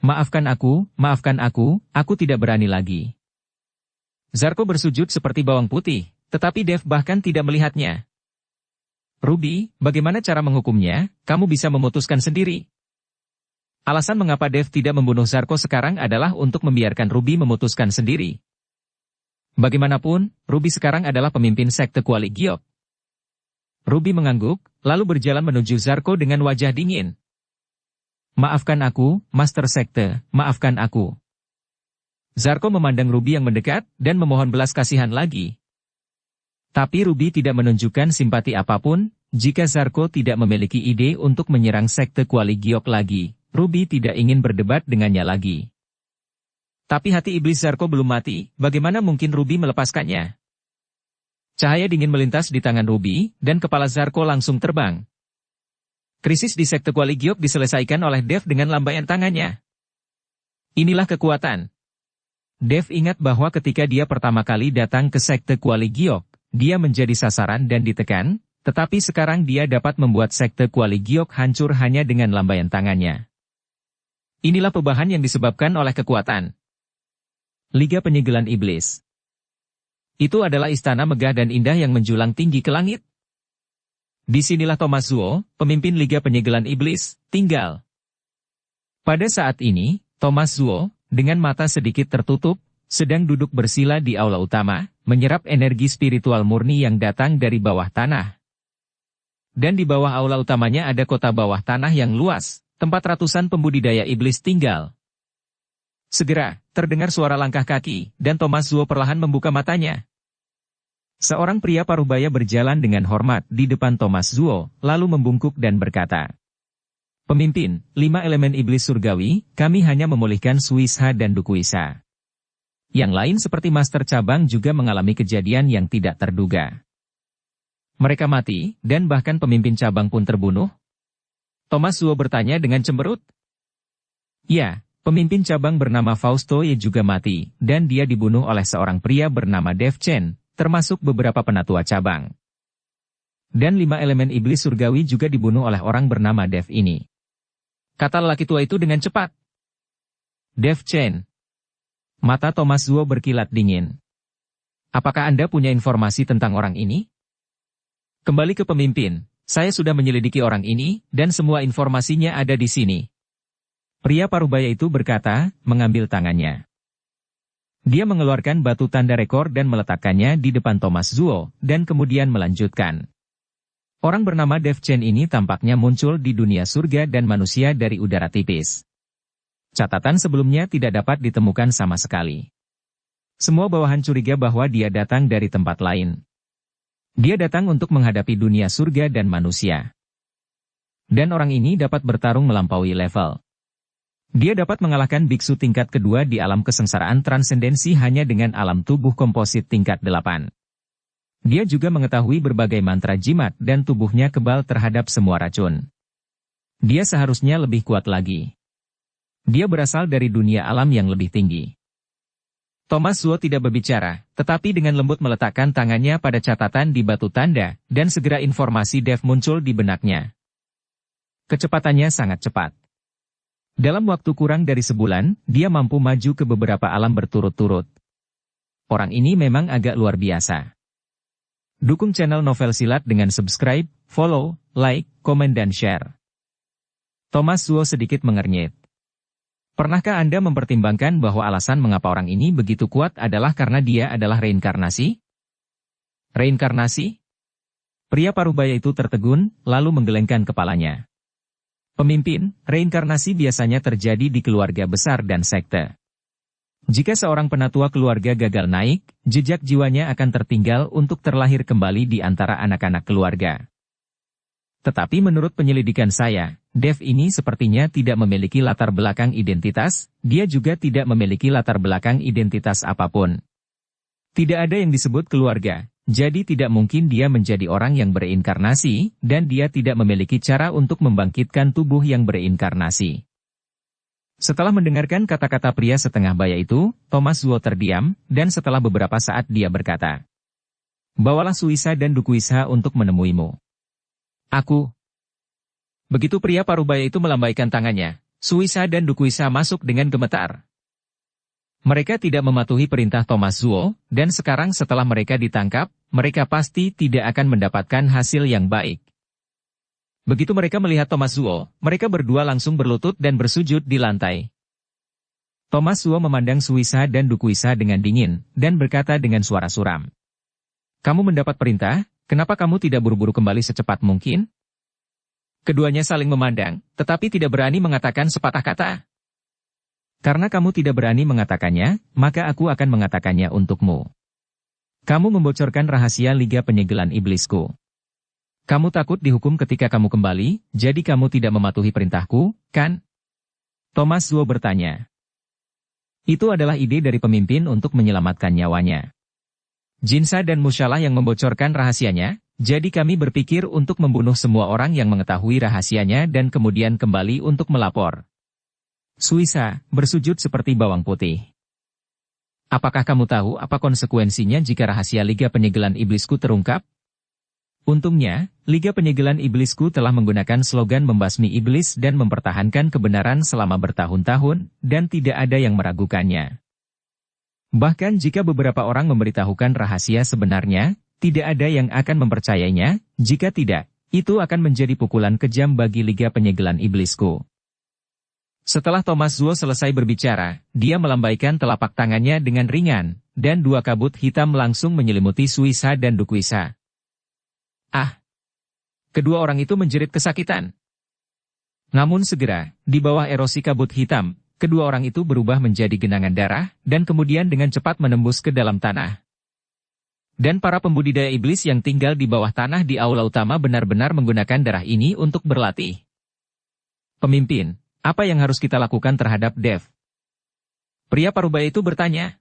Speaker 1: Maafkan aku tidak berani lagi. Zarko bersujud seperti bawang putih, tetapi Dev bahkan tidak melihatnya. Ruby, bagaimana cara menghukumnya? Kamu bisa memutuskan sendiri. Alasan mengapa Dev tidak membunuh Zarko sekarang adalah untuk membiarkan Ruby memutuskan sendiri. Bagaimanapun, Ruby sekarang adalah pemimpin sekte Kuali Giok. Ruby mengangguk, lalu berjalan menuju Zarko dengan wajah dingin. Maafkan aku, Master Sekte, maafkan aku. Zarko memandang Ruby yang mendekat, dan memohon belas kasihan lagi. Tapi Ruby tidak menunjukkan simpati apapun, jika Zarko tidak memiliki ide untuk menyerang sekte Kuali Giok lagi. Ruby tidak ingin berdebat dengannya lagi. Tapi hati iblis Zarko belum mati, bagaimana mungkin Ruby melepaskannya? Cahaya dingin melintas di tangan Ruby, dan kepala Zarko langsung terbang. Krisis di sekte Kuali Giok diselesaikan oleh Dev dengan lambaian tangannya. Inilah kekuatan. Dev ingat bahwa ketika dia pertama kali datang ke sekte Kuali Giok, dia menjadi sasaran dan ditekan, tetapi sekarang dia dapat membuat sekte Kuali Giok hancur hanya dengan lambaian tangannya. Inilah perubahan yang disebabkan oleh kekuatan. Liga Penyegelan Iblis. Itu adalah istana megah dan indah yang menjulang tinggi ke langit. Disinilah Thomas Zuo, pemimpin Liga Penyegelan Iblis, tinggal. Pada saat ini, Thomas Zuo, dengan mata sedikit tertutup, sedang duduk bersila di aula utama, menyerap energi spiritual murni yang datang dari bawah tanah. Dan di bawah aula utamanya ada kota bawah tanah yang luas, tempat ratusan pembudidaya iblis tinggal. Segera, terdengar suara langkah kaki, dan Thomas Zuo perlahan membuka matanya. Seorang pria parubaya berjalan dengan hormat di depan Thomas Zuo, lalu membungkuk dan berkata, "Pemimpin, 5 elemen iblis surgawi, kami hanya memulihkan Suisha dan Dukuisha. Yang lain seperti master cabang juga mengalami kejadian yang tidak terduga. Mereka mati, dan bahkan pemimpin cabang pun terbunuh?" Thomas Zuo bertanya dengan cemberut. "Ya, pemimpin cabang bernama Fausto Ye juga mati, dan dia dibunuh oleh seorang pria bernama Dev Chen, termasuk beberapa penatua cabang. Dan 5 elemen iblis surgawi juga dibunuh oleh orang bernama Dev ini," kata lelaki tua itu dengan cepat. "Dev Chen." Mata Thomas Zuo berkilat dingin. "Apakah Anda punya informasi tentang orang ini?" "Kembali ke pemimpin, saya sudah menyelidiki orang ini, dan semua informasinya ada di sini." Pria parubaya itu berkata, mengambil tangannya. Dia mengeluarkan batu tanda rekor dan meletakkannya di depan Thomas Zuo, dan kemudian melanjutkan. Orang bernama Dev Chen ini tampaknya muncul di dunia surga dan manusia dari udara tipis. Catatan sebelumnya tidak dapat ditemukan sama sekali. Semua bawahan curiga bahwa dia datang dari tempat lain. Dia datang untuk menghadapi dunia surga dan manusia. Dan orang ini dapat bertarung melampaui level. Dia dapat mengalahkan biksu tingkat kedua di alam kesengsaraan transendensi hanya dengan alam tubuh komposit tingkat 8. Dia juga mengetahui berbagai mantra jimat dan tubuhnya kebal terhadap semua racun. Dia seharusnya lebih kuat lagi. Dia berasal dari dunia alam yang lebih tinggi. Thomas Zuo tidak berbicara, tetapi dengan lembut meletakkan tangannya pada catatan di batu tanda, dan segera informasi Dev muncul di benaknya. Kecepatannya sangat cepat. Dalam waktu kurang dari sebulan, dia mampu maju ke beberapa alam berturut-turut. Orang ini memang agak luar biasa. Dukung channel Novel Silat dengan subscribe, follow, like, komen dan share. Thomas Zuo sedikit mengernyit. Pernahkah Anda mempertimbangkan bahwa alasan mengapa orang ini begitu kuat adalah karena dia adalah reinkarnasi? Reinkarnasi? Pria parubaya itu tertegun, lalu menggelengkan kepalanya. Pemimpin, reinkarnasi biasanya terjadi di keluarga besar dan sekte. Jika seorang penatua keluarga gagal naik, jejak jiwanya akan tertinggal untuk terlahir kembali di antara anak-anak keluarga. Tetapi menurut penyelidikan saya, Dev ini sepertinya tidak memiliki latar belakang identitas, dia juga tidak memiliki latar belakang identitas apapun. Tidak ada yang disebut keluarga. Jadi tidak mungkin dia menjadi orang yang bereinkarnasi, dan dia tidak memiliki cara untuk membangkitkan tubuh yang bereinkarnasi. Setelah mendengarkan kata-kata pria setengah baya itu, Thomas Zuo terdiam, dan setelah beberapa saat dia berkata, "Bawalah Suisha dan Dukuisha untuk menemuimu." "Aku." Begitu pria parubaya itu melambaikan tangannya, Suisha dan Dukuisha masuk dengan gemetar. Mereka tidak mematuhi perintah Thomas Zuo, dan sekarang setelah mereka ditangkap, mereka pasti tidak akan mendapatkan hasil yang baik. Begitu mereka melihat Thomas Zuo, mereka berdua langsung berlutut dan bersujud di lantai. Thomas Zuo memandang Suisha dan Dukuisha dengan dingin, dan berkata dengan suara suram. "Kamu mendapat perintah, kenapa kamu tidak buru-buru kembali secepat mungkin?" Keduanya saling memandang, tetapi tidak berani mengatakan sepatah kata. "Karena kamu tidak berani mengatakannya, maka aku akan mengatakannya untukmu. Kamu membocorkan rahasia Liga Penyegelan Iblisku. Kamu takut dihukum ketika kamu kembali, jadi kamu tidak mematuhi perintahku, kan?" Thomas Zuo bertanya. Itu adalah ide dari pemimpin untuk menyelamatkan nyawanya. Jinsha dan Musyalah yang membocorkan rahasianya, jadi kami berpikir untuk membunuh semua orang yang mengetahui rahasianya dan kemudian kembali untuk melapor. Suisha bersujud seperti bawang putih. "Apakah kamu tahu apa konsekuensinya jika rahasia Liga Penyegelan Iblisku terungkap?" Untungnya, Liga Penyegelan Iblisku telah menggunakan slogan membasmi iblis dan mempertahankan kebenaran selama bertahun-tahun, dan tidak ada yang meragukannya. Bahkan jika beberapa orang memberitahukan rahasia sebenarnya, tidak ada yang akan mempercayainya, jika tidak, itu akan menjadi pukulan kejam bagi Liga Penyegelan Iblisku. Setelah Thomas Zuo selesai berbicara, dia melambaikan telapak tangannya dengan ringan, dan 2 kabut hitam langsung menyelimuti Suisha dan Dukuisha. "Ah!" Kedua orang itu menjerit kesakitan. Namun segera, di bawah erosi kabut hitam, kedua orang itu berubah menjadi genangan darah, dan kemudian dengan cepat menembus ke dalam tanah. Dan para pembudidaya iblis yang tinggal di bawah tanah di aula utama benar-benar menggunakan darah ini untuk berlatih. Pemimpin, apa yang harus kita lakukan terhadap Dev? Pria parubaya itu bertanya.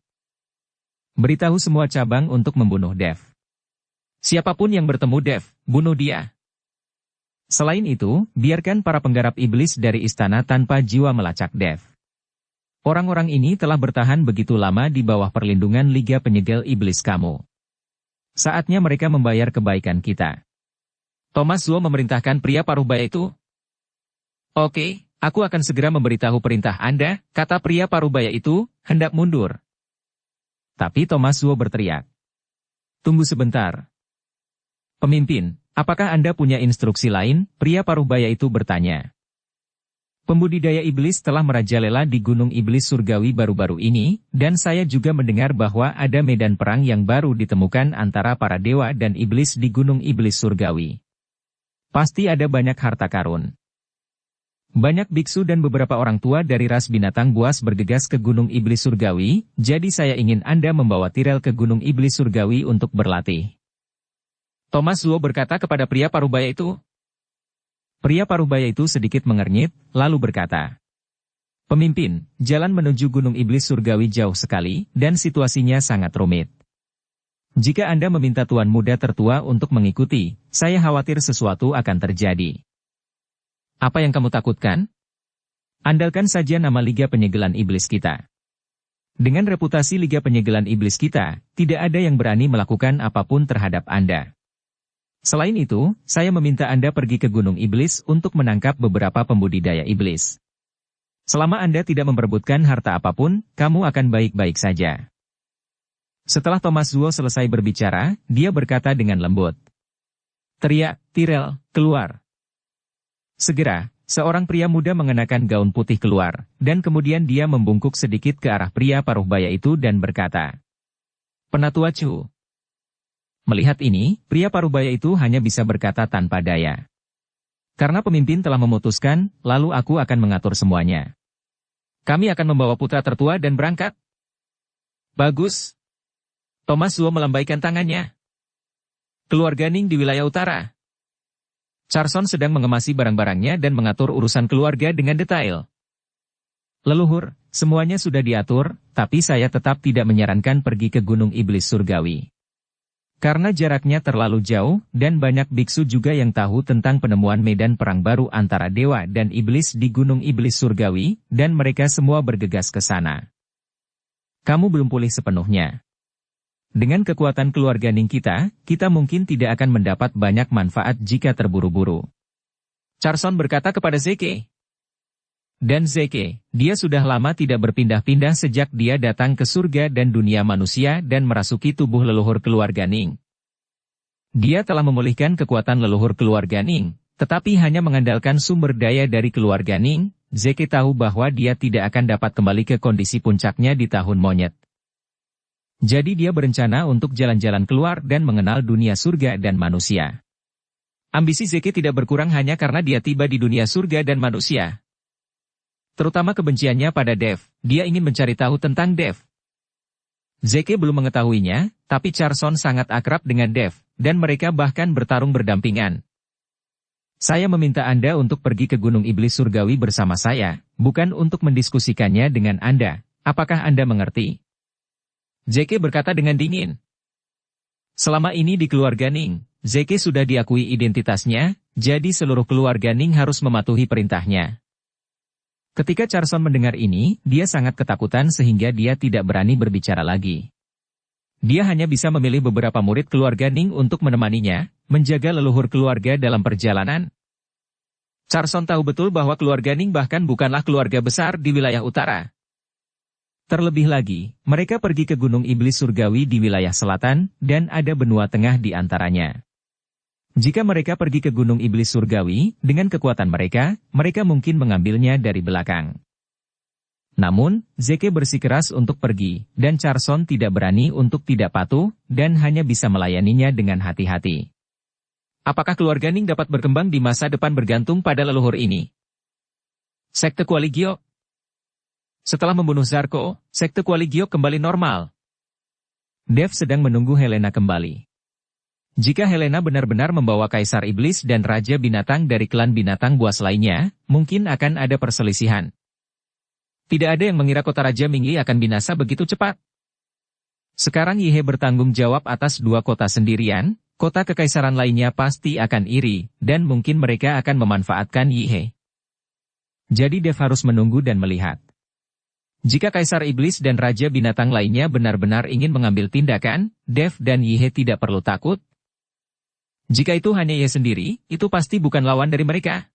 Speaker 1: Beritahu semua cabang untuk membunuh Dev. Siapapun yang bertemu Dev, bunuh dia. Selain itu, biarkan para penggarap iblis dari istana tanpa jiwa melacak Dev. Orang-orang ini telah bertahan begitu lama di bawah perlindungan Liga Penyegel Iblis kamu. Saatnya mereka membayar kebaikan kita. Thomas Zuo memerintahkan pria parubaya itu. Oke, aku akan segera memberitahu perintah Anda, kata pria parubaya itu, hendak mundur. Tapi Thomas Zuo berteriak. Tunggu sebentar. Pemimpin, apakah Anda punya instruksi lain? Pria parubaya itu bertanya. Pembudidaya iblis telah merajalela di Gunung Iblis Surgawi baru-baru ini, dan saya juga mendengar bahwa ada medan perang yang baru ditemukan antara para dewa dan iblis di Gunung Iblis Surgawi. Pasti ada banyak harta karun. Banyak biksu dan beberapa orang tua dari ras binatang buas bergegas ke Gunung Iblis Surgawi, jadi saya ingin Anda membawa Tyrell ke Gunung Iblis Surgawi untuk berlatih. Thomas Zuo berkata kepada pria parubaya itu. Pria parubaya itu sedikit mengernyit, lalu berkata. Pemimpin, jalan menuju Gunung Iblis Surgawi jauh sekali, dan situasinya sangat rumit. Jika Anda meminta tuan muda tertua untuk mengikuti, saya khawatir sesuatu akan terjadi. Apa yang kamu takutkan? Andalkan saja nama Liga Penyegelan Iblis kita. Dengan reputasi Liga Penyegelan Iblis kita, tidak ada yang berani melakukan apapun terhadap Anda. Selain itu, saya meminta Anda pergi ke Gunung Iblis untuk menangkap beberapa pembudidaya iblis. Selama Anda tidak memperebutkan harta apapun, kamu akan baik-baik saja. Setelah Thomas Zuo selesai berbicara, dia berkata dengan lembut. Teriak, Tyrell, keluar. Segera, seorang pria muda mengenakan gaun putih keluar, dan kemudian dia membungkuk sedikit ke arah pria parubaya itu dan berkata. Penatua Chu. Melihat ini, pria parubaya itu hanya bisa berkata tanpa daya. Karena pemimpin telah memutuskan, lalu aku akan mengatur semuanya. Kami akan membawa putra tertua dan berangkat. Bagus. Thomas Zuo melambaikan tangannya. Keluarga Ning di wilayah utara. Charson sedang mengemasi barang-barangnya dan mengatur urusan keluarga dengan detail. Leluhur, semuanya sudah diatur, tapi saya tetap tidak menyarankan pergi ke Gunung Iblis Surgawi. Karena jaraknya terlalu jauh, dan banyak biksu juga yang tahu tentang penemuan medan perang baru antara dewa dan iblis di Gunung Iblis Surgawi, dan mereka semua bergegas ke sana. Kamu belum pulih sepenuhnya. Dengan kekuatan keluarga Ning kita mungkin tidak akan mendapat banyak manfaat jika terburu-buru. Charson berkata kepada Zeke. Dan Zeke, dia sudah lama tidak berpindah-pindah sejak dia datang ke surga dan dunia manusia dan merasuki tubuh leluhur keluarga Ning. Dia telah memulihkan kekuatan leluhur keluarga Ning, tetapi hanya mengandalkan sumber daya dari keluarga Ning. Zeke tahu bahwa dia tidak akan dapat kembali ke kondisi puncaknya di tahun monyet. Jadi dia berencana untuk jalan-jalan keluar dan mengenal dunia surga dan manusia. Ambisi Zeke tidak berkurang hanya karena dia tiba di dunia surga dan manusia. Terutama kebenciannya pada Dev, dia ingin mencari tahu tentang Dev. Zeke belum mengetahuinya, tapi Charson sangat akrab dengan Dev, dan mereka bahkan bertarung berdampingan. Saya meminta Anda untuk pergi ke Gunung Iblis Surgawi bersama saya, bukan untuk mendiskusikannya dengan Anda. Apakah Anda mengerti? Zeke berkata dengan dingin. Selama ini di keluarga Ning, Zeke sudah diakui identitasnya, jadi seluruh keluarga Ning harus mematuhi perintahnya. Ketika Charson mendengar ini, dia sangat ketakutan sehingga dia tidak berani berbicara lagi. Dia hanya bisa memilih beberapa murid keluarga Ning untuk menemaninya, menjaga leluhur keluarga dalam perjalanan. Charson tahu betul bahwa keluarga Ning bahkan bukanlah keluarga besar di wilayah utara. Terlebih lagi, mereka pergi ke Gunung Iblis Surgawi di wilayah selatan, dan ada benua tengah di antaranya. Jika mereka pergi ke Gunung Iblis Surgawi, dengan kekuatan mereka mungkin mengambilnya dari belakang. Namun, Zeke bersikeras untuk pergi, dan Charson tidak berani untuk tidak patuh, dan hanya bisa melayaninya dengan hati-hati. Apakah keluarga Ning dapat berkembang di masa depan bergantung pada leluhur ini? Sekte Kuali Gio. Setelah membunuh Zarko, sekte Kuali Giok kembali normal. Dev sedang menunggu Helena kembali. Jika Helena benar-benar membawa Kaisar Iblis dan Raja Binatang dari klan binatang buas lainnya, mungkin akan ada perselisihan. Tidak ada yang mengira kota Raja Mingli akan binasa begitu cepat. Sekarang Yihe bertanggung jawab atas 2 kota sendirian, kota kekaisaran lainnya pasti akan iri, dan mungkin mereka akan memanfaatkan Yihe. Jadi Dev harus menunggu dan melihat. Jika Kaisar Iblis dan Raja Binatang lainnya benar-benar ingin mengambil tindakan, Dev dan Yihe tidak perlu takut. Jika itu hanya Yihe sendiri, itu pasti bukan lawan dari mereka.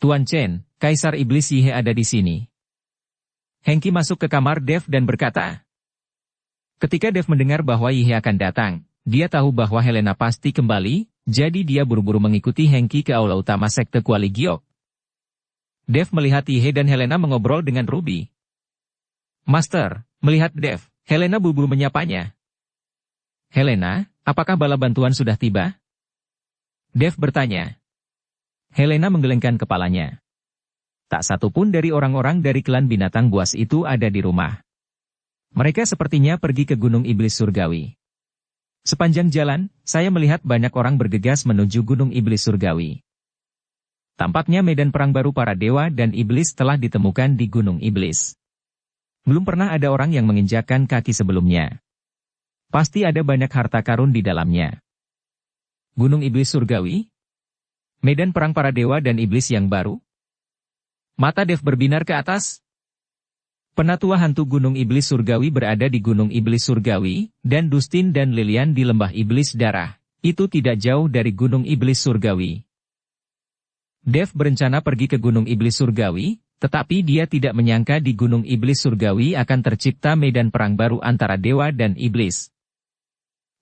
Speaker 1: Tuan Chen, Kaisar Iblis Yihe ada di sini. Hengki masuk ke kamar Dev dan berkata. Ketika Dev mendengar bahwa Yihe akan datang, dia tahu bahwa Helena pasti kembali, jadi dia buru-buru mengikuti Hengki ke aula utama sekte Kuali Giok. Dev melihat Yihe dan Helena mengobrol dengan Ruby. Master, melihat Dev, Helena buru-buru menyapanya. Helena, apakah bala bantuan sudah tiba? Dev bertanya. Helena menggelengkan kepalanya. Tak satu pun dari orang-orang dari klan binatang buas itu ada di rumah. Mereka sepertinya pergi ke Gunung Iblis Surgawi. Sepanjang jalan, saya melihat banyak orang bergegas menuju Gunung Iblis Surgawi. Tampaknya medan perang baru para dewa dan iblis telah ditemukan di Gunung Iblis. Belum pernah ada orang yang menginjakkan kaki sebelumnya. Pasti ada banyak harta karun di dalamnya. Gunung Iblis Surgawi? Medan perang para dewa dan iblis yang baru? Mata Dev berbinar ke atas. Penatua hantu Gunung Iblis Surgawi berada di Gunung Iblis Surgawi, dan Dustin dan Lilian di Lembah Iblis Darah. Itu tidak jauh dari Gunung Iblis Surgawi. Dev berencana pergi ke Gunung Iblis Surgawi, tetapi dia tidak menyangka di Gunung Iblis Surgawi akan tercipta medan perang baru antara dewa dan iblis.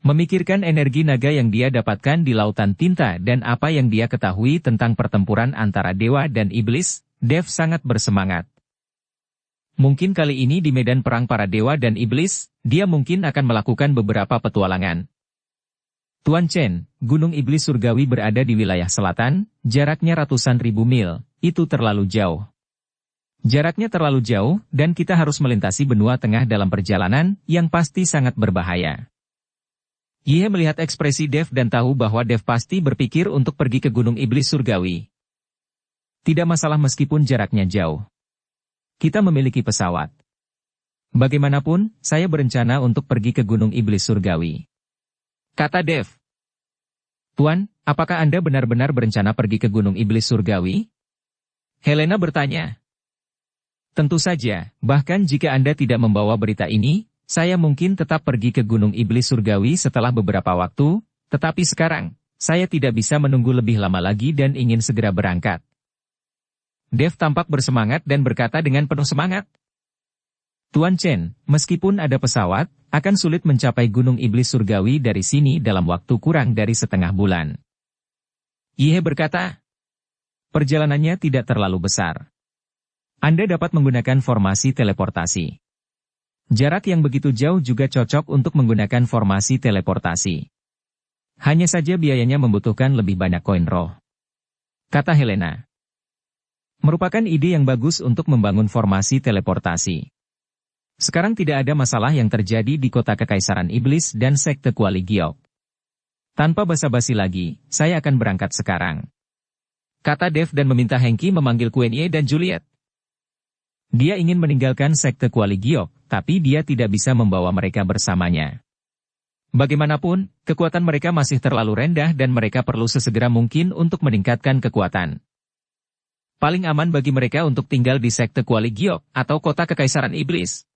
Speaker 1: Memikirkan energi naga yang dia dapatkan di Lautan Tinta dan apa yang dia ketahui tentang pertempuran antara dewa dan iblis, Dev sangat bersemangat. Mungkin kali ini di medan perang para dewa dan iblis, dia mungkin akan melakukan beberapa petualangan. Tuan Chen, Gunung Iblis Surgawi berada di wilayah selatan, jaraknya ratusan ribu mil, itu terlalu jauh. Jaraknya terlalu jauh, dan kita harus melintasi benua tengah dalam perjalanan, yang pasti sangat berbahaya. Yihe melihat ekspresi Dev dan tahu bahwa Dev pasti berpikir untuk pergi ke Gunung Iblis Surgawi. Tidak masalah meskipun jaraknya jauh. Kita memiliki pesawat. Bagaimanapun, saya berencana untuk pergi ke Gunung Iblis Surgawi. Kata Dev. Tuan, apakah Anda benar-benar berencana pergi ke Gunung Iblis Surgawi? Helena bertanya. Tentu saja, bahkan jika Anda tidak membawa berita ini, saya mungkin tetap pergi ke Gunung Iblis Surgawi setelah beberapa waktu, tetapi sekarang, saya tidak bisa menunggu lebih lama lagi dan ingin segera berangkat. Dev tampak bersemangat dan berkata dengan penuh semangat. Tuan Chen, meskipun ada pesawat, akan sulit mencapai Gunung Iblis Surgawi dari sini dalam waktu kurang dari setengah bulan. Yihe berkata, perjalanannya tidak terlalu besar. Anda dapat menggunakan formasi teleportasi. Jarak yang begitu jauh juga cocok untuk menggunakan formasi teleportasi. Hanya saja biayanya membutuhkan lebih banyak koin roh. Kata Helena. Merupakan ide yang bagus untuk membangun formasi teleportasi. Sekarang tidak ada masalah yang terjadi di kota Kekaisaran Iblis dan sekte Kuali Giok. Tanpa basa-basi lagi, saya akan berangkat sekarang. Kata Dev dan meminta Hengki memanggil Queenie dan Juliet. Dia ingin meninggalkan sekte Kuali Giok, tapi dia tidak bisa membawa mereka bersamanya. Bagaimanapun, kekuatan mereka masih terlalu rendah dan mereka perlu sesegera mungkin untuk meningkatkan kekuatan. Paling aman bagi mereka untuk tinggal di sekte Kuali Giok atau kota Kekaisaran Iblis.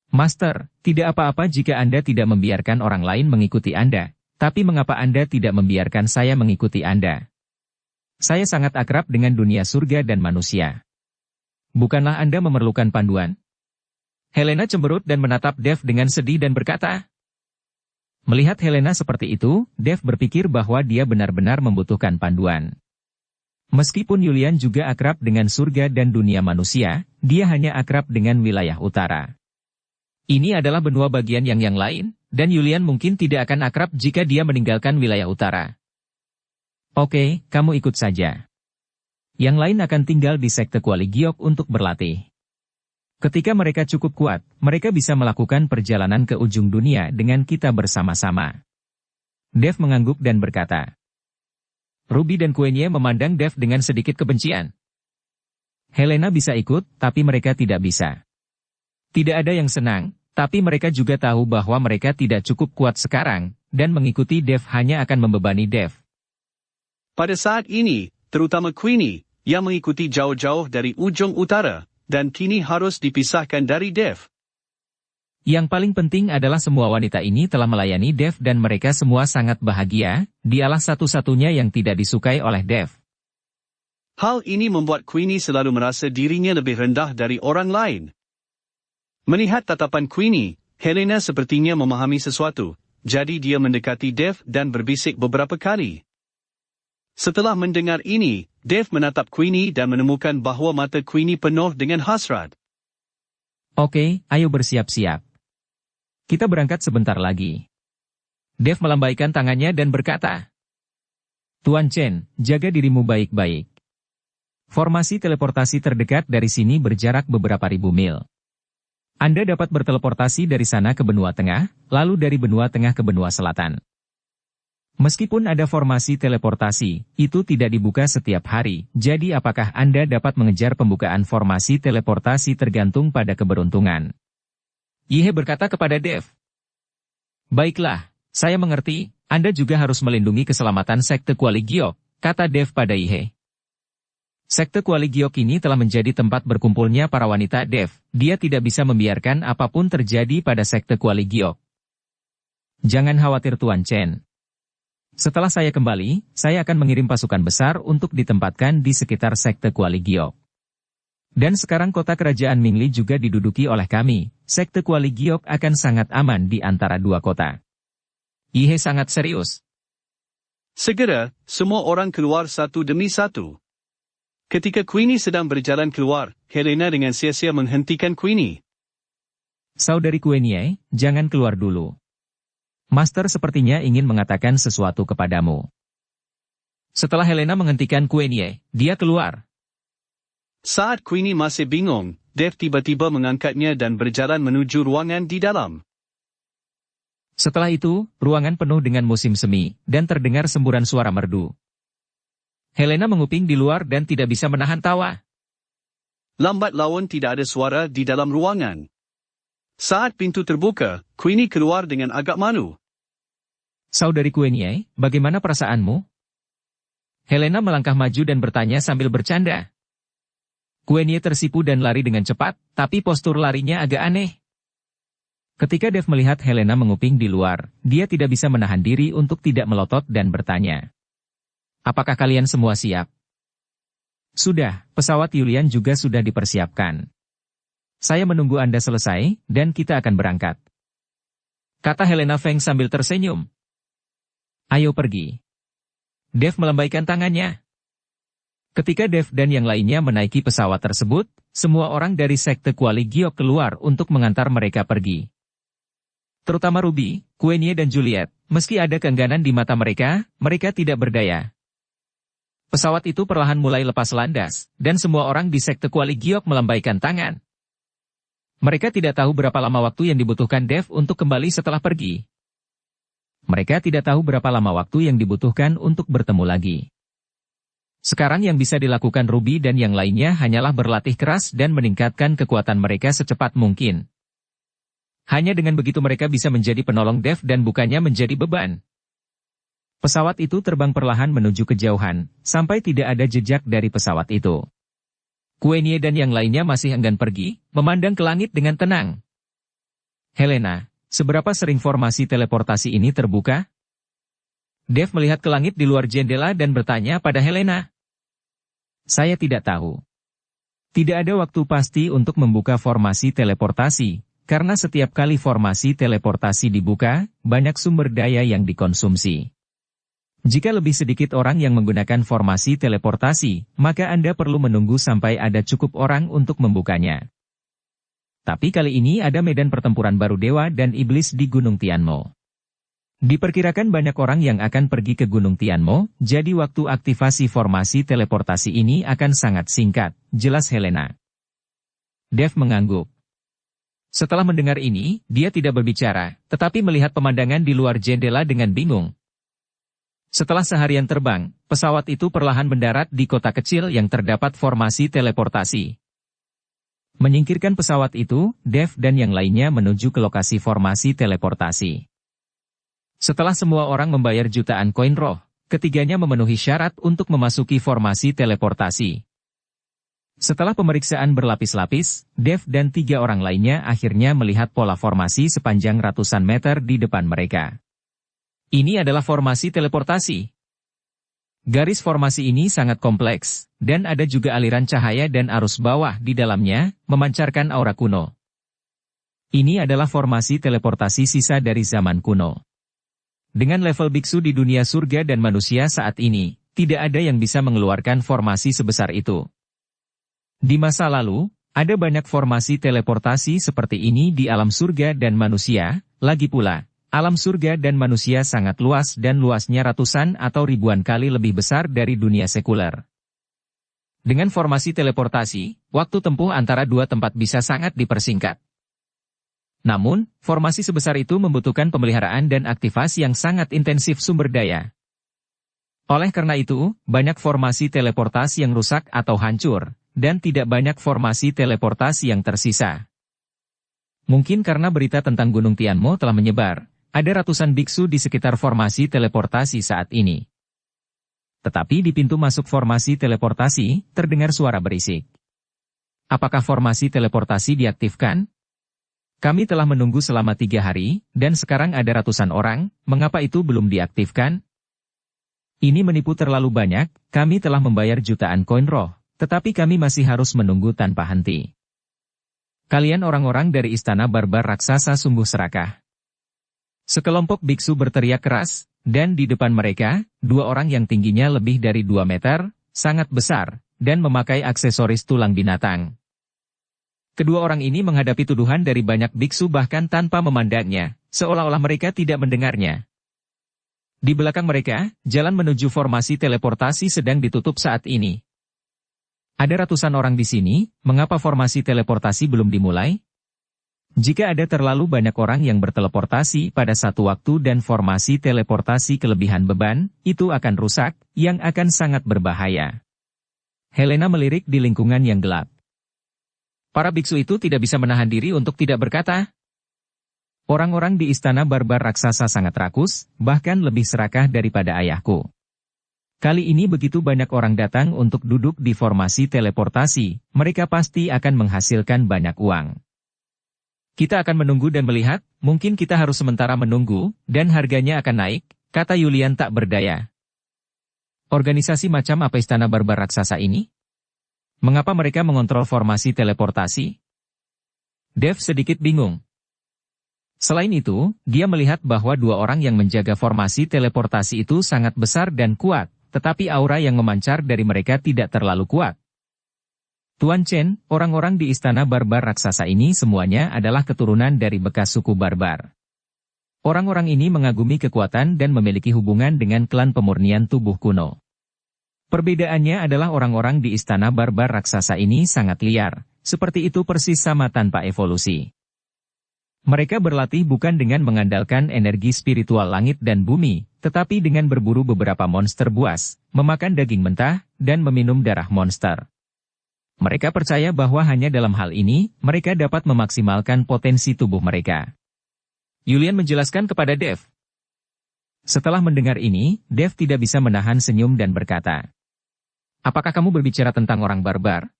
Speaker 1: Master, tidak apa-apa jika Anda tidak membiarkan orang lain mengikuti Anda, tapi mengapa Anda tidak membiarkan saya mengikuti Anda? Saya sangat akrab dengan dunia surga dan manusia. Bukanlah Anda memerlukan panduan? Helena cemberut dan menatap Dev dengan sedih dan berkata. Melihat Helena seperti itu, Dev berpikir bahwa dia benar-benar membutuhkan panduan. Meskipun Yulian juga akrab dengan surga dan dunia manusia, dia hanya akrab dengan wilayah utara. Ini adalah benua bagian yang lain, dan Yulian mungkin tidak akan akrab jika dia meninggalkan wilayah utara. Oke, kamu ikut saja. Yang lain akan tinggal di sekte Kuali Giok untuk berlatih. Ketika mereka cukup kuat, mereka bisa melakukan perjalanan ke ujung dunia dengan kita bersama-sama. Dev mengangguk dan berkata. Ruby dan Queenie memandang Dev dengan sedikit kebencian. Helena bisa ikut, tapi mereka tidak bisa. Tidak ada yang senang, tapi mereka juga tahu bahwa mereka tidak cukup kuat sekarang, dan mengikuti Dev hanya akan membebani Dev.
Speaker 2: Pada saat ini, terutama Queenie, yang mengikuti jauh-jauh dari ujung utara, dan kini harus dipisahkan dari Dev.
Speaker 1: Yang paling penting adalah semua wanita ini telah melayani Dev dan mereka semua sangat bahagia, dialah satu-satunya yang tidak disukai oleh Dev.
Speaker 2: Hal ini membuat Queenie selalu merasa dirinya lebih rendah dari orang lain. Melihat tatapan Queenie, Helena sepertinya memahami sesuatu, jadi dia mendekati Dev dan berbisik beberapa kali. Setelah mendengar ini, Dev menatap Queenie dan menemukan bahwa mata Queenie penuh dengan hasrat.
Speaker 1: Oke, ayo bersiap-siap. Kita berangkat sebentar lagi. Dev melambaikan tangannya dan berkata, Tuan Chen, jaga dirimu baik-baik. Formasi teleportasi terdekat dari sini berjarak beberapa ribu mil. Anda dapat berteleportasi dari sana ke benua tengah, lalu dari benua tengah ke benua selatan. Meskipun ada formasi teleportasi, itu tidak dibuka setiap hari, jadi apakah Anda dapat mengejar pembukaan formasi teleportasi tergantung pada keberuntungan. Yihe berkata kepada Dev. Baiklah, saya mengerti, Anda juga harus melindungi keselamatan sekte Kuali Giok, kata Dev pada Yihe. Sekte Kuali Giok ini telah menjadi tempat berkumpulnya para wanita Dev, dia tidak bisa membiarkan apapun terjadi pada sekte Kuali Giok. Jangan khawatir Tuan Chen. Setelah saya kembali, saya akan mengirim pasukan besar untuk ditempatkan di sekitar sekte Kuali Giok. Dan sekarang kota kerajaan Mingli juga diduduki oleh kami, sekte Kuali Giok akan sangat aman di antara dua kota. Yihe sangat serius.
Speaker 2: Segera, semua orang keluar satu demi satu. Ketika Queenie sedang berjalan keluar, Helena dengan sia-sia menghentikan Queenie.
Speaker 1: Saudari Queenie, jangan keluar dulu. Master sepertinya ingin mengatakan sesuatu kepadamu. Setelah Helena menghentikan Queenie, dia keluar.
Speaker 2: Saat Queenie masih bingung, Dev tiba-tiba mengangkatnya dan berjalan menuju ruangan di dalam.
Speaker 1: Setelah itu, ruangan penuh dengan musim semi, dan terdengar semburan suara merdu. Helena menguping di luar dan tidak bisa menahan tawa.
Speaker 2: Lambat laun tidak ada suara di dalam ruangan. Saat pintu terbuka, Queenie keluar dengan agak malu.
Speaker 1: Saudari Queenie, bagaimana perasaanmu? Helena melangkah maju dan bertanya sambil bercanda. Queenie tersipu dan lari dengan cepat, tapi postur larinya agak aneh. Ketika Dev melihat Helena menguping di luar, dia tidak bisa menahan diri untuk tidak melotot dan bertanya. Apakah kalian semua siap? Sudah, pesawat Yulian juga sudah dipersiapkan. Saya menunggu Anda selesai, dan kita akan berangkat. Kata Helena Feng sambil tersenyum. Ayo pergi. Dev melambaikan tangannya. Ketika Dev dan yang lainnya menaiki pesawat tersebut, semua orang dari sekte Kuali Giok keluar untuk mengantar mereka pergi. Terutama Ruby, Queenie dan Juliet, meski ada keengganan di mata mereka, mereka tidak berdaya. Pesawat itu perlahan mulai lepas landas, dan semua orang di sekte Kuali Giok melambaikan tangan. Mereka tidak tahu berapa lama waktu yang dibutuhkan Dev untuk kembali setelah pergi. Mereka tidak tahu berapa lama waktu yang dibutuhkan untuk bertemu lagi. Sekarang yang bisa dilakukan Ruby dan yang lainnya hanyalah berlatih keras dan meningkatkan kekuatan mereka secepat mungkin. Hanya dengan begitu mereka bisa menjadi penolong Dev dan bukannya menjadi beban. Pesawat itu terbang perlahan menuju kejauhan, sampai tidak ada jejak dari pesawat itu. Queenie dan yang lainnya masih enggan pergi, memandang ke langit dengan tenang. Helena, seberapa sering formasi teleportasi ini terbuka? Dev melihat ke langit di luar jendela dan bertanya pada Helena. Saya tidak tahu. Tidak ada waktu pasti untuk membuka formasi teleportasi, karena setiap kali formasi teleportasi dibuka, banyak sumber daya yang dikonsumsi. Jika lebih sedikit orang yang menggunakan formasi teleportasi, maka Anda perlu menunggu sampai ada cukup orang untuk membukanya. Tapi kali ini ada medan pertempuran baru dewa dan iblis di Gunung Tianmo. Diperkirakan banyak orang yang akan pergi ke Gunung Tianmo, jadi waktu aktivasi formasi teleportasi ini akan sangat singkat, jelas Helena. Dev mengangguk. Setelah mendengar ini, dia tidak berbicara, tetapi melihat pemandangan di luar jendela dengan bingung. Setelah seharian terbang, pesawat itu perlahan mendarat di kota kecil yang terdapat formasi teleportasi. Menyingkirkan pesawat itu, Dev dan yang lainnya menuju ke lokasi formasi teleportasi. Setelah semua orang membayar jutaan koin roh, ketiganya memenuhi syarat untuk memasuki formasi teleportasi. Setelah pemeriksaan berlapis-lapis, Dev dan 3 orang lainnya akhirnya melihat pola formasi sepanjang ratusan meter di depan mereka. Ini adalah formasi teleportasi. Garis formasi ini sangat kompleks, dan ada juga aliran cahaya dan arus bawah di dalamnya, memancarkan aura kuno. Ini adalah formasi teleportasi sisa dari zaman kuno. Dengan level biksu di dunia surga dan manusia saat ini, tidak ada yang bisa mengeluarkan formasi sebesar itu. Di masa lalu, ada banyak formasi teleportasi seperti ini di alam surga dan manusia, lagi pula, alam surga dan manusia sangat luas dan luasnya ratusan atau ribuan kali lebih besar dari dunia sekuler. Dengan formasi teleportasi, waktu tempuh antara dua tempat bisa sangat dipersingkat. Namun, formasi sebesar itu membutuhkan pemeliharaan dan aktivasi yang sangat intensif sumber daya. Oleh karena itu, banyak formasi teleportasi yang rusak atau hancur, dan tidak banyak formasi teleportasi yang tersisa. Mungkin karena berita tentang Gunung Tianmo telah menyebar, ada ratusan biksu di sekitar formasi teleportasi saat ini. Tetapi di pintu masuk formasi teleportasi, terdengar suara berisik. Apakah formasi teleportasi diaktifkan? Kami telah menunggu selama 3 hari, dan sekarang ada ratusan orang, mengapa itu belum diaktifkan? Ini menipu terlalu banyak, kami telah membayar jutaan koin roh, tetapi kami masih harus menunggu tanpa henti. Kalian orang-orang dari istana barbar raksasa sungguh serakah. Sekelompok biksu berteriak keras, dan di depan mereka, 2 orang yang tingginya lebih dari 2 meter, sangat besar, dan memakai aksesoris tulang binatang. Kedua orang ini menghadapi tuduhan dari banyak biksu bahkan tanpa memandangnya, seolah-olah mereka tidak mendengarnya. Di belakang mereka, jalan menuju formasi teleportasi sedang ditutup saat ini. Ada ratusan orang di sini, mengapa formasi teleportasi belum dimulai? Jika ada terlalu banyak orang yang berteleportasi pada satu waktu dan formasi teleportasi kelebihan beban, itu akan rusak, yang akan sangat berbahaya. Helena melirik di lingkungan yang gelap. Para biksu itu tidak bisa menahan diri untuk tidak berkata. Orang-orang di istana barbar raksasa sangat rakus, bahkan lebih serakah daripada ayahku. Kali ini begitu banyak orang datang untuk duduk di formasi teleportasi, mereka pasti akan menghasilkan banyak uang. Kita akan menunggu dan melihat, mungkin kita harus sementara menunggu, dan harganya akan naik, kata Yulian tak berdaya. Organisasi macam apa istana barbar raksasa ini? Mengapa mereka mengontrol formasi teleportasi? Dev sedikit bingung. Selain itu, dia melihat bahwa 2 orang yang menjaga formasi teleportasi itu sangat besar dan kuat, tetapi aura yang memancar dari mereka tidak terlalu kuat. Tuan Chen, orang-orang di istana barbar raksasa ini semuanya adalah keturunan dari bekas suku barbar. Orang-orang ini mengagumi kekuatan dan memiliki hubungan dengan klan pemurnian tubuh kuno. Perbedaannya adalah orang-orang di istana barbar raksasa ini sangat liar, seperti itu persis sama tanpa evolusi. Mereka berlatih bukan dengan mengandalkan energi spiritual langit dan bumi, tetapi dengan berburu beberapa monster buas, memakan daging mentah, dan meminum darah monster. Mereka percaya bahwa hanya dalam hal ini, mereka dapat memaksimalkan potensi tubuh mereka. Yulian menjelaskan kepada Dev. Setelah mendengar ini, Dev tidak bisa menahan senyum dan berkata, apakah kamu berbicara tentang orang barbar?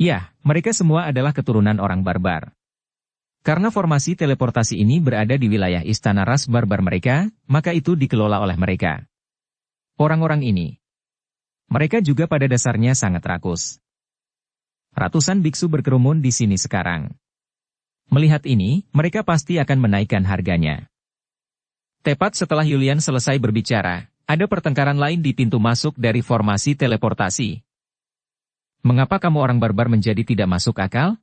Speaker 1: Ya, mereka semua adalah keturunan orang barbar. Karena formasi teleportasi ini berada di wilayah istana ras barbar mereka, maka itu dikelola oleh mereka. Orang-orang ini. Mereka juga pada dasarnya sangat rakus. Ratusan biksu berkerumun di sini sekarang. Melihat ini, mereka pasti akan menaikkan harganya. Tepat setelah Yulian selesai berbicara, ada pertengkaran lain di pintu masuk dari formasi teleportasi. Mengapa kamu orang barbar menjadi tidak masuk akal?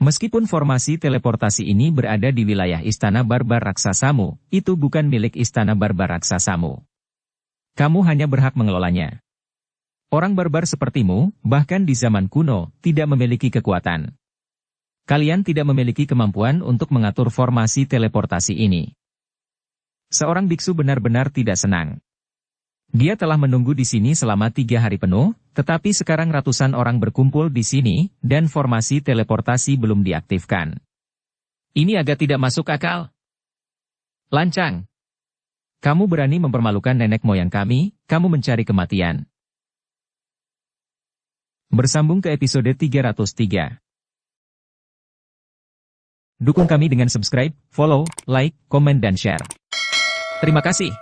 Speaker 1: Meskipun formasi teleportasi ini berada di wilayah istana barbar raksasamu, itu bukan milik istana barbar raksasamu. Kamu hanya berhak mengelolanya. Orang barbar sepertimu, bahkan di zaman kuno, tidak memiliki kekuatan. Kalian tidak memiliki kemampuan untuk mengatur formasi teleportasi ini. Seorang biksu benar-benar tidak senang. Dia telah menunggu di sini selama 3 hari penuh, tetapi sekarang ratusan orang berkumpul di sini, dan formasi teleportasi belum diaktifkan. Ini agak tidak masuk akal. Lancang. Kamu berani mempermalukan nenek moyang kami, kamu mencari kematian. Bersambung ke episode 303. Dukung kami dengan subscribe, follow, like, komen dan share. Terima kasih.